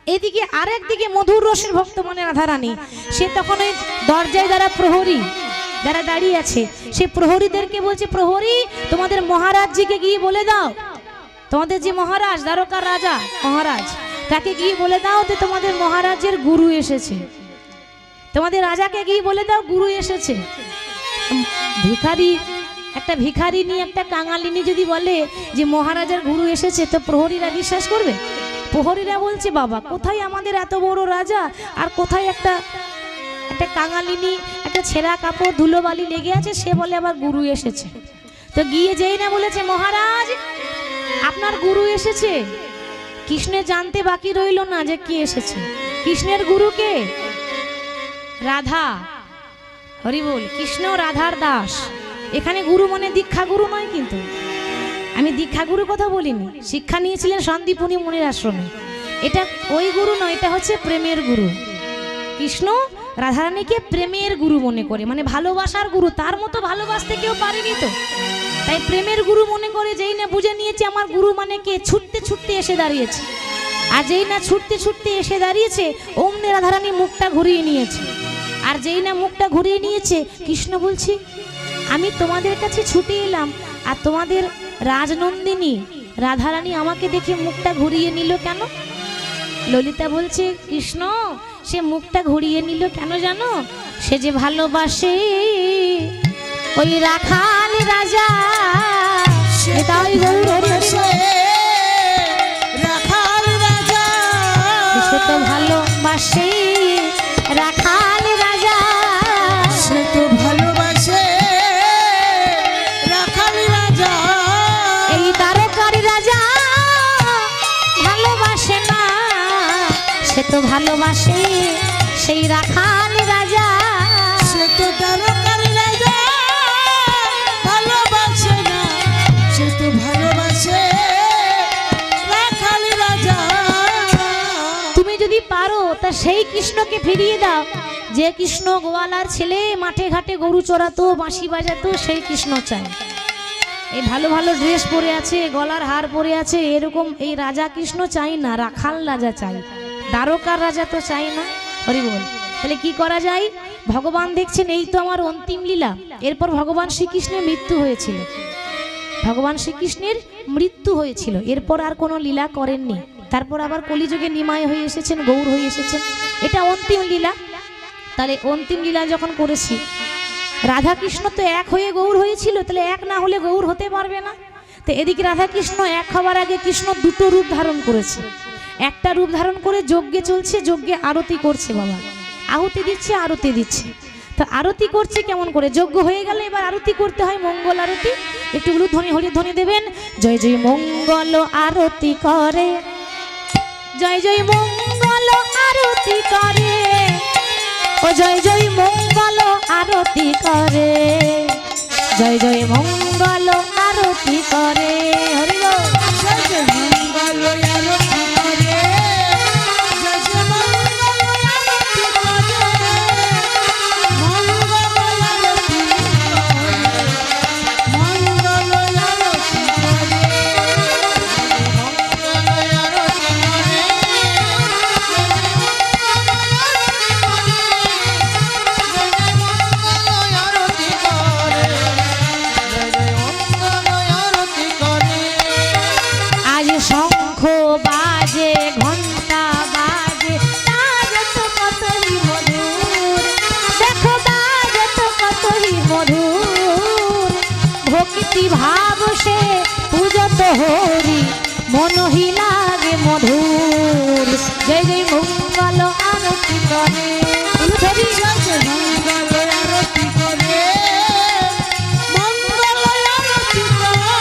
এদিকে আরেক দিকে মধুর রসের ভক্ত মানে রাধারানী, সে তখন ওই দরজায় যারা প্রহরী যারা দাঁড়িয়ে আছে, সে প্রহরীদেরকে বলছে, প্রহরী তোমাদের মহারাজজিকে গিয়ে বলে দাও, তোমাদের যে মহারাজ, দ্বারকার রাজা মহারাজ, তাকে গিয়ে বলে দাও যে তোমাদের মহারাজের গুরু এসেছে। তোমাদের রাজাকে গিয়ে বলে দাও গুরু এসেছে। ভিখারি, একটা ভিখারিনী, একটা কাঙালিনী যদি বলে যে মহারাজের গুরু এসেছে, তো প্রহরীরা বিশ্বাস করবে? প্রহরীরা বলছে বাবা, কোথায় আমাদের এত বড় রাজা, আর কোথায় একটা একটা কাঙালিনী একটা ছেঁড়া কাপড় ধুলোবালি লেগে আছে, সে বলে আবার গুরু এসেছে। তো গিয়ে যেই না বলেছে মহারাজ আপনার গুরু এসেছে, কৃষ্ণের জানতে বাকি রইল না যে কে এসেছে। কৃষ্ণের গুরু কে? রাধা। হরি বল। কৃষ্ণ রাধার দাস। এখানে গুরু মানে দীক্ষা গুরু নয়, কিন্তু আমি দীক্ষা গুরু কথা বলিনি। শিক্ষা নিয়েছিলেন সন্দীপনী মুনির আশ্রমে। এটা ওই গুরু নয়, এটা হচ্ছে প্রেমের গুরু। কৃষ্ণ রাধারানীকে প্রেমের গুরু মনে করে, মানে ভালোবাসার গুরু। তার মতো ভালোবাসতে কেউ পারেনি তো, তাই প্রেমের গুরু মনে করে। যেই না বুঝে নিয়েছে আমার গুরু মানে কে, ছুটতে ছুটতে এসে দাঁড়িয়েছে। আর যেই না ছুটতে ছুটতে এসে দাঁড়িয়েছে অমনি রাধারানী মুখটা ঘুরিয়ে নিয়েছে। আর যেই না মুখটা ঘুরিয়ে নিয়েছে কৃষ্ণ বলছি আমি তোমাদের কাছে ছুটে এলাম, আর তোমাদের রাজনন্দিনী রাধারানী আমাকে দেখে মুখটা ঘুরিয়ে নিল কেন? ললিতা বলছে কৃষ্ণ সে মুখটা ঘুরিয়ে নিল কেন জানো? সে যে ভালোবাসে ওই রাখাল রাজা। এটাই গৌর ভালোবাসে রাখাল রাজা। সে তো ভালোবাসে রাখাল রাজা। সে তো ভালোবাসে রাখাল রাজা। এই দ্বারকার রাজা ভালোবাসে না, সে তো ভালোবাসে সেই রাখাল রাজা। সে তো দ্বারকার রাজা ভালোবাসে না, সে তো ভালোবাসে রাখাল রাজা। তুমি যদি পারো তা সেই কৃষ্ণকে ফিরিয়ে দাও যে কৃষ্ণ গোয়ালার ছেলে, মাঠে ঘাটে গরু চড়াতো, বাঁশি বাজাতো, সেই কৃষ্ণ চাই। এই ভালো ভালো ড্রেস পরে আছে, গলার হার পরে আছে, এরকম এই রাজা কৃষ্ণ চাই না, রাখাল রাজা চাই। দ্বারকার রাজা তো চাই না। হরি বল। তাহলে কি করা যায়? ভগবান দেখছেন এই তো আমার অন্তিম লীলা। এরপর ভগবান শ্রীকৃষ্ণের মৃত্যু হয়েছিল। ভগবান শ্রীকৃষ্ণের মৃত্যু হয়েছিল, এরপর আর কোনো লীলা করেননি। তারপর আবার কলিযুগে নিমায় হয়ে এসেছেন, গৌর হয়ে এসেছেন। এটা অন্তিম লীলা। তাহলে অন্তিম লীলা যখন করেছি, রাধা কৃষ্ণ তো এক হয়ে গৌর হয়েছিল, তাহলে এক না হলে গৌর হতে পারবে না। তো এদিকে রাধা কৃষ্ণ এক হওয়ার আগে কৃষ্ণ দুটো রূপ ধারণ করেছে। একটা রূপ ধারণ করে যজ্ঞে চলছে, যজ্ঞে আরতি করছে, বাবা আহুতি দিচ্ছে, আরতি দিচ্ছে। তো আরতি করছে কেমন করে? যজ্ঞ হয়ে গেলে এবার আরতি করতে হয়, মঙ্গল আরতি। একটু ধ্বনি হরি ধ্বনি দেবেন। জয় জয় মঙ্গল আরতি করে, জয় জয় মঙ্গল আরতি করে, ও জয় জয় মঙ্গল আরতি করে, জয় জয় মঙ্গল আরতি করে। হরি বল। জয় জয় মঙ্গল আরতি করে, জয় জয় মঙ্গল আরতি করে, মঙ্গল আরতি করে, মঙ্গল আরতি করে। আজ শঙ্খ বাজে, ঘন্টা বাজে, বাজে তো কতই মধুর, দেখো বাজে তো কতই মধুর। ভক্তি ভাব সে পূজত হরি, মনহি লাগে মধুর। জয় জয় মঙ্গল আরতি করে। জয় জয় মঙ্গল আরতি করে, মঙ্গল আরতি করে,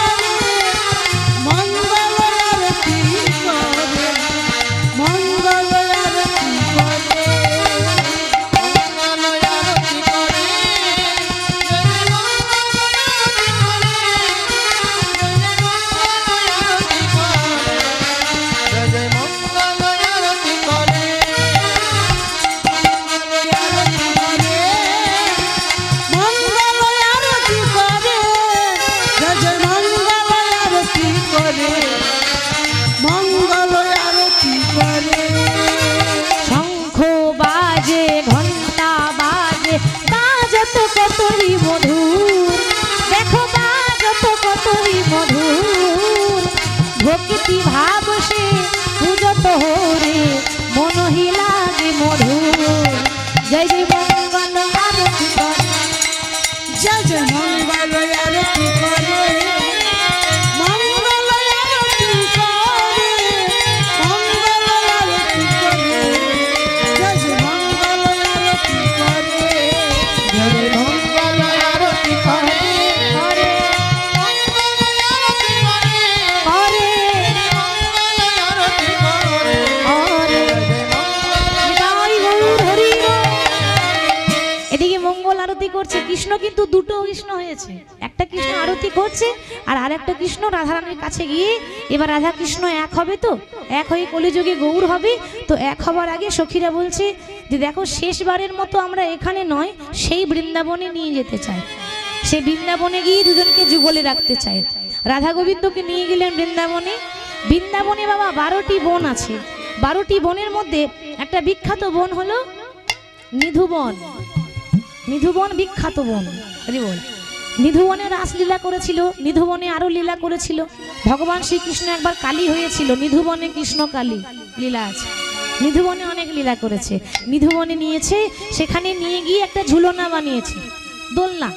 মঙ্গল আরতি করে, মঙ্গল আরতি করে। মঙ্গল আরতি করে। শঙ্খ বাজে, ঘন্টা বাজে, বাজত কতই মধুর, দেখো বাজত কতই মধুর। ভক্তি ভাব সে পূজত হরে, মনহি লাগে মধুর। জয় জয় মঙ্গল আরতি করে। জয় জয় মঙ্গল আরতি করে, মঙ্গল আরতি করে, মঙ্গল আরতি করে, জয় জয় মঙ্গল আরতি করে। মঙ্গল আরতি করছে, কৃষ্ণ কিন্তু দুটো কৃষ্ণ হয়েছে। একটা কৃষ্ণ আরতি করছে আর আরেকটা কৃষ্ণ রাধারানীর কাছে গিয়ে এবার রাধা কৃষ্ণ এক হবে, তো এক হয়ে কলিযুগে গৌর হবে। তো এক হবার আগে সখীরা বলছে যে দেখো শেষবারের মতো আমরা এখানে নয়, সেই বৃন্দাবনে নিয়ে যেতে চাই। সেই বৃন্দাবনে গিয়ে দুজনকে যুগলে রাখতে চায়। রাধা গোবিন্দকে নিয়ে গেলেন বৃন্দাবনে। বৃন্দাবনে বাবা 12টি বন আছে। 12টি বনের মধ্যে একটা বিখ্যাত বন হলো নিধুবন। নিধুবন বিখ্যাত বন। বল নিধুবনে রাসলীলা করেছিল, নিধুবনে আরো লীলা করেছিল। ভগবান শ্রীকৃষ্ণ একবার কালী হয়েছিল, নিধুবনে কৃষ্ণ কালী লীলা আছে। নিধুবনে অনেক লীলা করেছে। নিধুবনে নিয়েছে, সেখানে নিয়ে গিয়ে একটা ঝুলনা বানিয়েছে, দোলনা।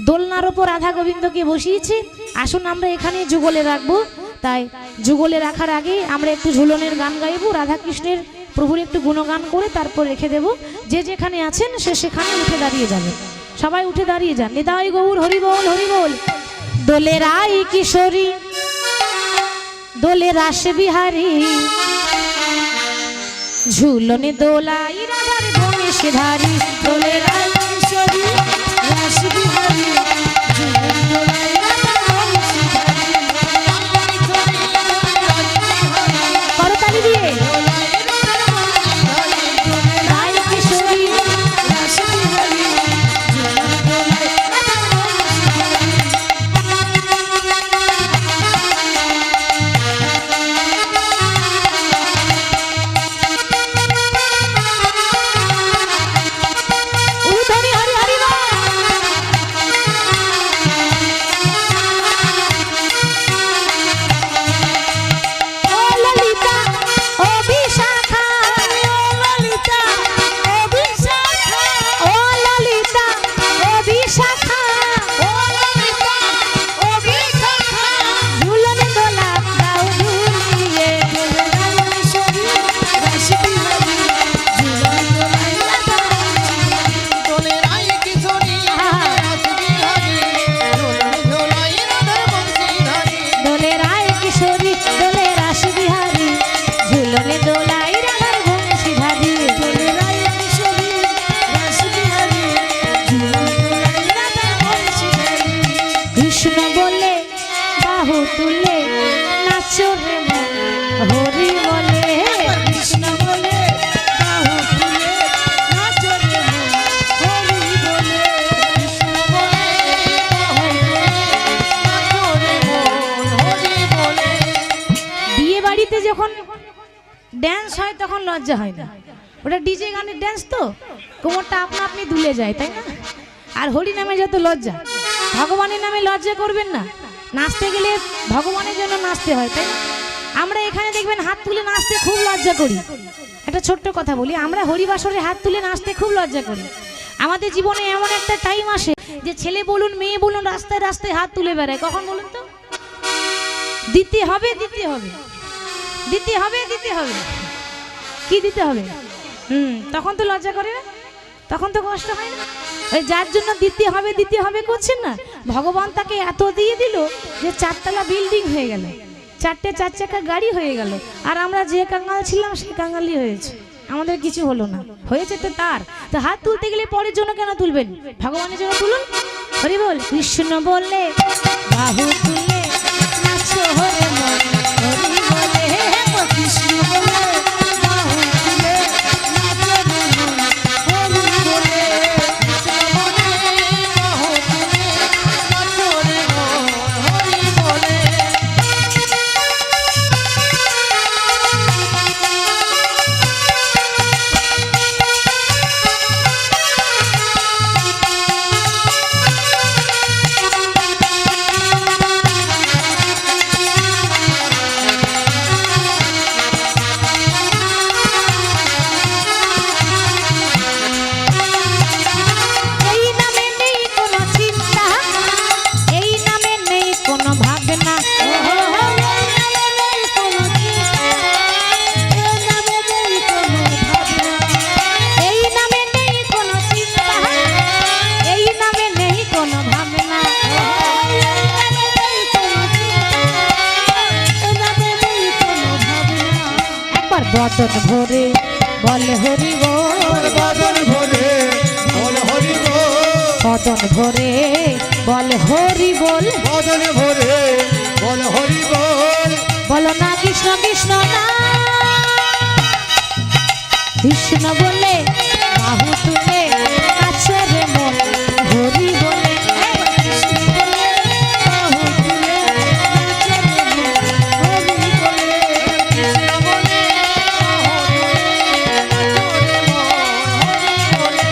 দোলনার ওপর রাধা গোবিন্দকে বসিয়েছে, আসুন আমরা এখানে যুগলে রাখবো। তাই যুগলে রাখার আগে আমরা একটু ঝুলনের গান গাইবো, রাধা কৃষ্ণের প্রভুর একটু গুণগান করে তারপর রেখে দেব। যে যেখানে আছেন সে সেখানে উঠে দাঁড়িয়ে যাবেন। সবাই উঠে দাঁড়িয়ে যান। নিতাই গৌর হরি বল হরি বল। দোলে রাই কিশোরী, দোলে রাস বিহারী, ঝুলনে দোলাই রাধার গণেশ ধারী। দোলে রাই কিশোরী রাস বিহারী, ঝুলন দোলাই রাধার গণেশ ধারী। করতালি দিয়ে রাই কিশোরী রাস বিহারী, ঝুলন দোলাই রাধার গণেশ ধারী। উধরি হরি হরি বল। ও ললিতা ও বিশাখা, ললিতা ও বিশাখা, ও ললিতা ও বিশাখা, ও ললিতা ও বিশাখা। ঝুলনে দোলা দাও ঝুলিয়ে। দোলে রাই কিশোরী রাস বিহারী, ঝুলন দোলাই রাধার গণেশ ধারী। দোলে রাই কিশোরী রাস বিহারী, দোলাই রাধার বংশীধারী। দোলে রায় কিশোরী দোলে রাস বিহারী, ঝুলনে দোলাই রাধার বংশী ধারী। দোলে রাই কিশোরী রাস বিহারী, ঝুলন দোলাই রাধার গণেশ ধারী। কৃষ্ণ বলে বাহু তুলে নাচো রে মন, হরি বলে। কৃষ্ণ বলে বাহু তুলে নাচো রে মন, হরি বলে। কৃষ্ণ বলে বাহু তুলে নাচো রে মন, হরি বলে। বিয়ে বাড়িতে যখন ড্যান্স হয় তখন লজ্জা হয় না, ওটা ডিজে গানের ড্যান্স, তো কোমরটা আপনা আপনি দুলে যায়, তাই না? আর হরি নামে যত লজ্জা, ভগবানের নামে লজ্জা করবেন না। নাচতে গেলে ভগবানের জন্য নাচতে হয়, তাই না? আমরা এখানে দেখবেন হাত তুলে নাচতে খুব লজ্জা করি। একটা ছোট্ট কথা বলি, আমরা হরিবাসরে হাত তুলে নাচতে খুব লজ্জা করি। আমাদের জীবনে এমন একটা টাইম আসে যে ছেলে বলুন মেয়ে বলুন রাস্তায় রাস্তায় হাত তুলে বেড়ায়। কখন বলুন তো? দিতে হবে দিতে হবে দিতে হবে দিতে হবে। কি দিতে হবে? তখন তো লজ্জা করে না, তখন তো কষ্ট হয় না। ওই যার জন্য দিতে হবে করছেন না, ভগবান তাকে এত দিয়ে দিল যে 4তলা বিল্ডিং হয়ে গেল, 4টে 4 চাকা গাড়ি হয়ে গেল। আর আমরা যে কাঙ্গাল ছিলাম সেই কাঙ্গালই হয়েছে, আমাদের কিছু হলো না। হয়েছে তো তার। তো হাত তুলতে গেলে পরের জন্য কেন তুলবেন? ভগবানের জন্য তুলুন। হরি বল। কৃষ্ণ বললে বাহু তুলে নাচো হরে মন, হরি বলে। কৃষ্ণ বলে বাহু তুলে নাচো রে মন, হরি বলে। কৃষ্ণ বলে বাহু তুলে নাচো রে মন, হরি বলে। এই নামে নেই কোনো চিন্তা, এই নামে নেই কোনো ভাবনা। এই নামে নেই কোনো চিন্তা, এই নামে নেই কোনো ভাবনা। একবার বদন ভরে বলে হরি বল। বাদল ভরে বল হরি বল। বদন ভরে বল হরি বল, বদন ভরে বল হরি বল, বলো না কৃষ্ণ কৃষ্ণ না, কৃষ্ণ বলে বাহু তুলে কাছে রে মন হরি বলে, কৃষ্ণ বলে বাহু তুলে নাচে রে মন হরি বলে, কৃষ্ণ বলে বাহু তুলে নাচো রে মন হরি বলে।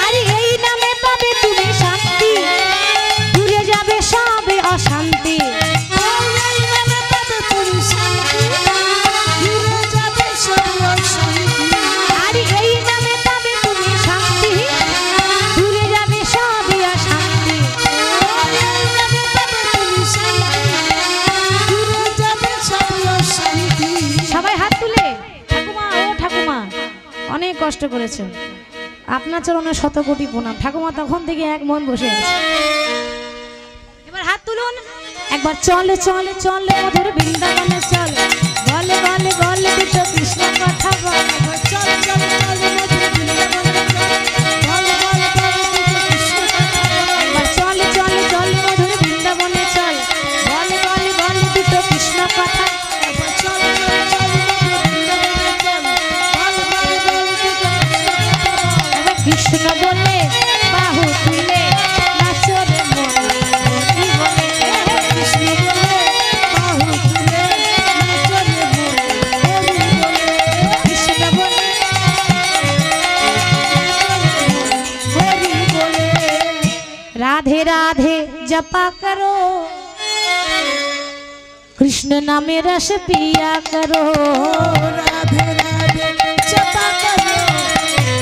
আরে এই নামে পাবে তুমি শান্তি, দূরে যাবে সবে অশান্তি, এই নামে পাবে তুমি শান্তি, দূরে যাবে সব অশান্তি। আরে এই নামে পাবে তুমি শান্তি, দূরে যাবে সবে অশান্তি, এই নামে পাবে তুমি শান্তি, দূরে যাবে সব অশান্তি। সবাই হাত তুলে ঠাকুমা ও ঠাকুমা অনেক কষ্ট করেছেন, আপনার চরণে শত কোটি প্রণাম। ঠাকুমা তখন থেকে এক মন বসে আছে। এবার হাত তুলুন একবার, চলে চলে চলে মধুর বৃন্দাবনে চলে, বলে বলে বলে দুটো কৃষ্ণ কথা বলে, চল চল চল মধুর বৃন্দাবনে চল, বল বল বল দুটো কৃষ্ণ কথা বল। একবার চলে চলে চলে মধুর বৃন্দাবনে চল, বলে বলে বলে দুটো কৃষ্ণ কথা, চল চল চল মধুর বৃন্দাবনে চল, বল বল বল দুটো কৃষ্ণ কথা বল। এবার কৃষ্ণ বলে বাহু তুলে নাচো রে মন হরি বলে, কৃষ্ণ বলে বাহু তুলে নাচো রে মন হরি বলে, কৃষ্ণ বলে হরি বলে। राधे राधे जपा करो, कृष्ण नामे रस पिया करो, राधे राधे जपा करो,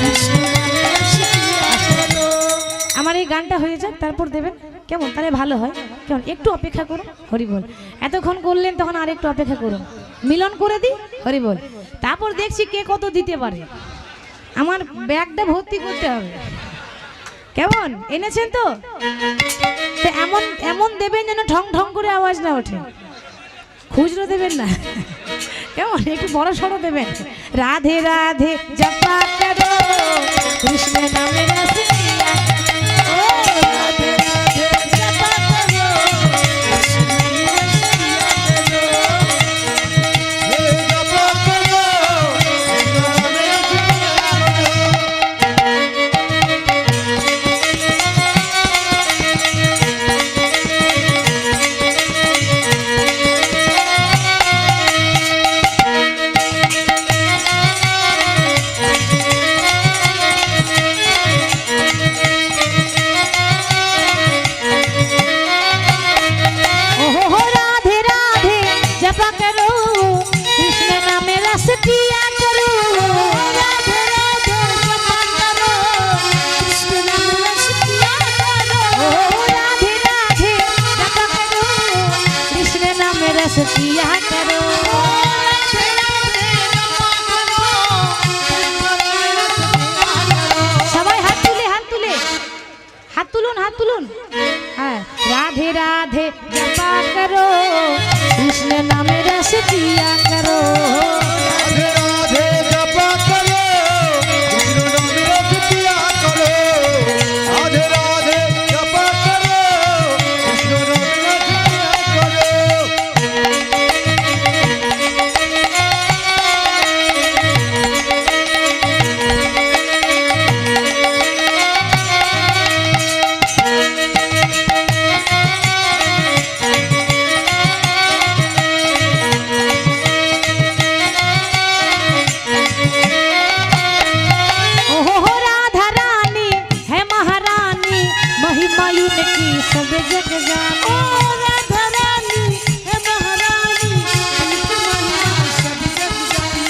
कृष्ण नाम रस पिया करो। আমার এই গানটা হয়ে যাক তারপর দেবেন, কেমন? তাহলে ভালো হয়। কেমন? একটু অপেক্ষা করুন, হরি বল। এতক্ষণ করলেন তখন আর একটু অপেক্ষা করুন, মিলন করে দিই, হরি বল। তারপর দেখছি কে কত দিতে পারে, আমার ব্যাগটা ভর্তি করতে হবে। কেমন এনেছেন তো? তো এমন এমন দেবেন যেন ঠং ঠং করে আওয়াজ না ওঠে, খুচরো দেবেন না, কেমন? একটু বড় সড়ো দেবেন। রাধে রাধে জপা করো, কৃষ্ণ নামে রস পিয়া, ओ राधे राधे जपा करो, कृष्ण नाम रस पिया करो। हे जप करो, कृष्ण नामे रस पिया करो। ओहो हो राधे राधे जपा करो, कृष्ण नामे रस पिया करो, राधे राधे जपा करो, कृष्ण नाम रस पिया करो। ओहो राधे राधे जपा करो, कृष्ण नामे रस पिया करो। राधे राधे जपा करो, कृष्ण नाम रस पिया करो। সবাই হাত তুলে হাত তুলে হাত তুলুন, হাত তুলুন। হ্যাঁ, রাধে রাধে জপা করো, কৃষ্ণ নামে রস পিয়া করো, राधे राधे जप करो, कृष्ण नाम रस पिया करो। राधे राधे जप करो, कृष्ण नाम रस पिया करो। ओहो हो राधा रानी है महारानी, महिमा उनकी सब जग जानी। ओ राधा रानी हे महारानी, उनकी महिमा सब जग जानी।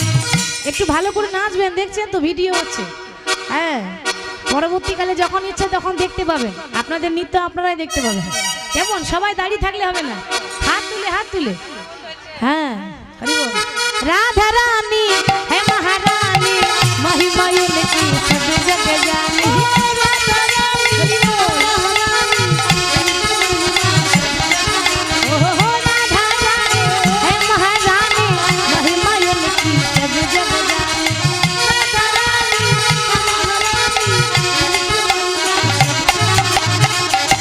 একটু ভালো করে নাচবেন, দেখছেন তো ভিডিও হচ্ছে। হ্যাঁ, পরবর্তীকালে যখন ইচ্ছে তখন দেখতে পাবেন, আপনাদের নৃত্য আপনারাই দেখতে পাবেন। কেমন সবাই দাঁড়িয়ে থাকলে হবে না, হাত তুলে হাত তুলে। হ্যাঁ হরি বল। রাধা রানী है महारानी महिमा इनकी सब जग जानी। राधा रानी हरि बोल। ओ राधा रानी है महारानी महिमा इनकी सब जग जानी। राधा रानी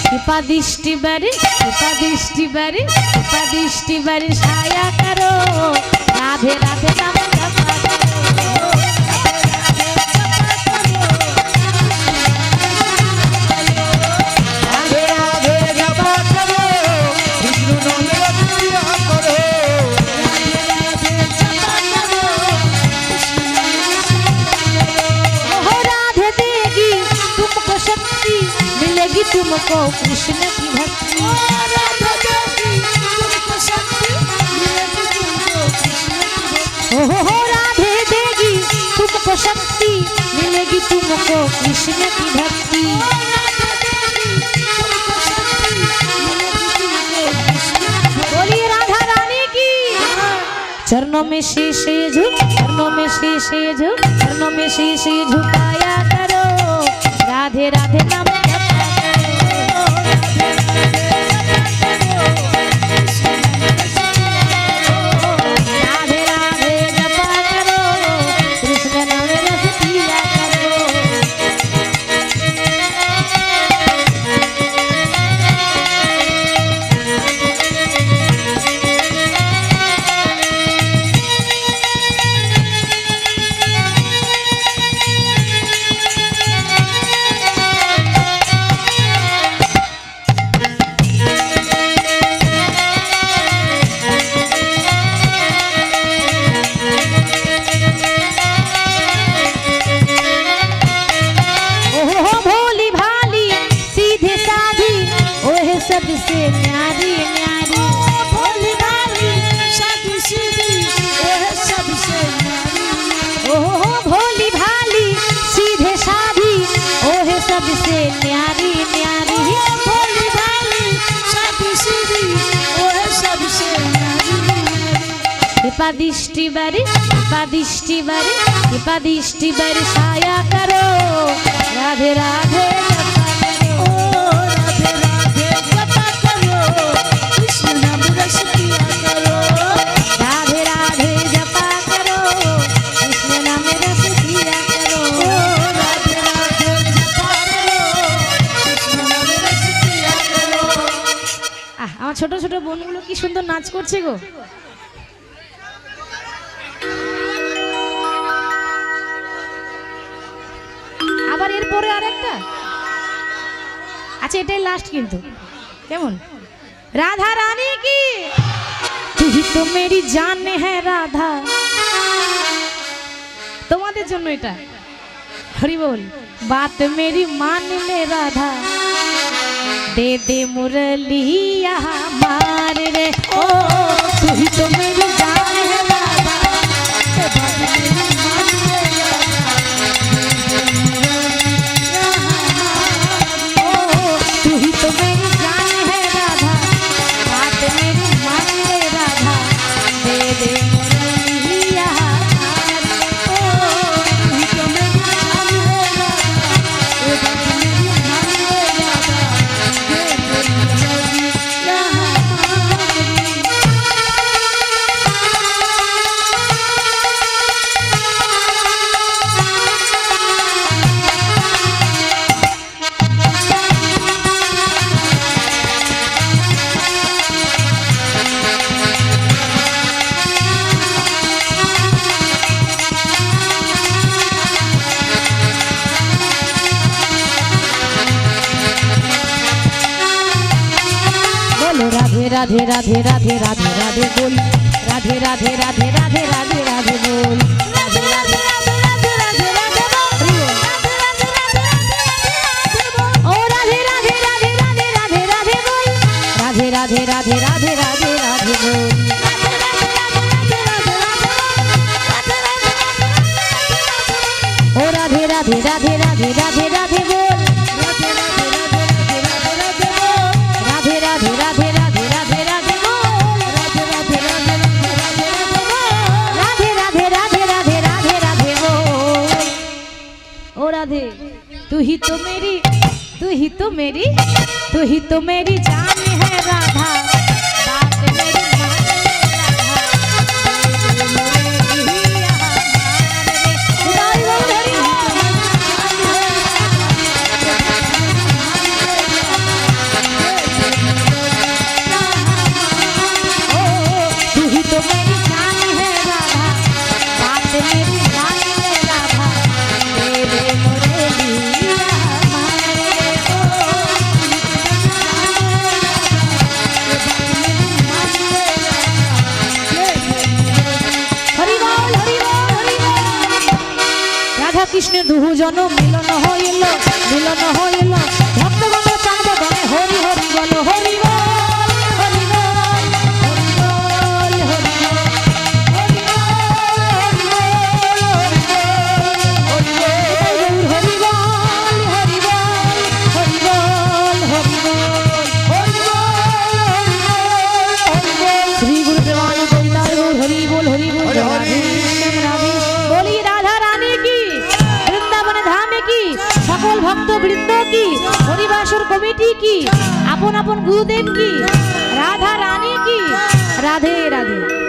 कृपा दृष्टि बारी कृपा दृष्टि बारी कृपा दृष्टि बारी छाया करो राधे राधे नाम जपा करो। राधे राधे जपा करो विष्णु नाम रतिया करो। ओहो राधे देगी तुमको शक्ति मिलेगी तुमको कृष्ण की भक्ति। ओहो राधे देगी तुमको शक्ति मिलेगी तुमको कृष्ण की भक्ति। बोलिए राधा रानी की। चरणों में शीश झुक चरणों में शीश झुक चरणों में शीश झुकाया करो राधे राधे नाम जपा करो। राधे राधे जपा करो कृष्ण नाम रस पिया करो। ओहो भोली भाली सीधे साधी ओहे सबसे न्यारी न्यारी। भोली भाली साधी सीधी ओहे सबसे न्यारी। ओहो भोली भाली सीधे साधी ओहे सबसे न्यारी न्यारी। भोली भाली साधी सीधी ओहे सबसे न्यारी न्यारी। कृपा दृष्टि बारी कृपा दृष्टि बारी कृपा दृष्टि बारी छाया करो राधे राधे जपा करो। राधे राधे जपा करो कृष्ण नाम रस पिया करो। राधे राधे जपा करो कृष्ण नाम रस पिया करो। राधे राधे जपा करो कृष्ण नाम रस पिया करो। আমার ছোট ছোট বোনগুলো কি সুন্দর নাচ করছে গো। আবার এরপরে আরেকটা আচ্ছা এটাই লাস্ট কিন্তু কেমন। রাধা রানী কি तू ही तो मेरी जान है राधा। তোমাদের জন্য এটা হরি বল। बात मेरी मान ले राधा दे दे मुरलिया मार रे ओ तू ही तो मेरी जान है राधा। बात मेरी मान ले तू ही तो मेरी जान है राधा बात मेरी मान ले राधा दे दे मुरलिया ओ तू ही तो मेरी जान है राधा बात मेरी मान ले राधा दे दे मुरलिया। बोलो राधे राधे राधे राधे राधे राधे बोल राधे राधे राधे राधे राधे राधे बोल राधे राधे राधे राधे राधे राधे बोल ओ राधे राधे राधे राधे राधे राधे बोल राधे राधे राधे राधे राधे राधे बोल ओ राधे राधे राधे राधे राधे राधे बोल राधे राधे राधे राधे राधे राधे बोल राधे राधे तो मेरी तू ही तो मेरी तू ही तो मेरी जान है राधा बात मेरी मान ले राधा तेरे मोरे लिया हमारे उदाई तू ही तो मेरी जान है राधा बात मेरी मान ले राधा तेरे मोरे लिया রাধা কৃষ্ণের দুজন মিলন হইল ভক্তগণ চাঁদ বনে হরি হরি বল হরি বল হরি বল হরি বল হরি শ্রী গুরু প্রেমানন্দ হরি বল হরি বল হরি হরি। बोली राधा रानी की वृंदावन धाम की सकल भक्त वृंद की हरिवासर कमिटी की अपन अपन गुरुदेव की राधा रानी की राधे राधे।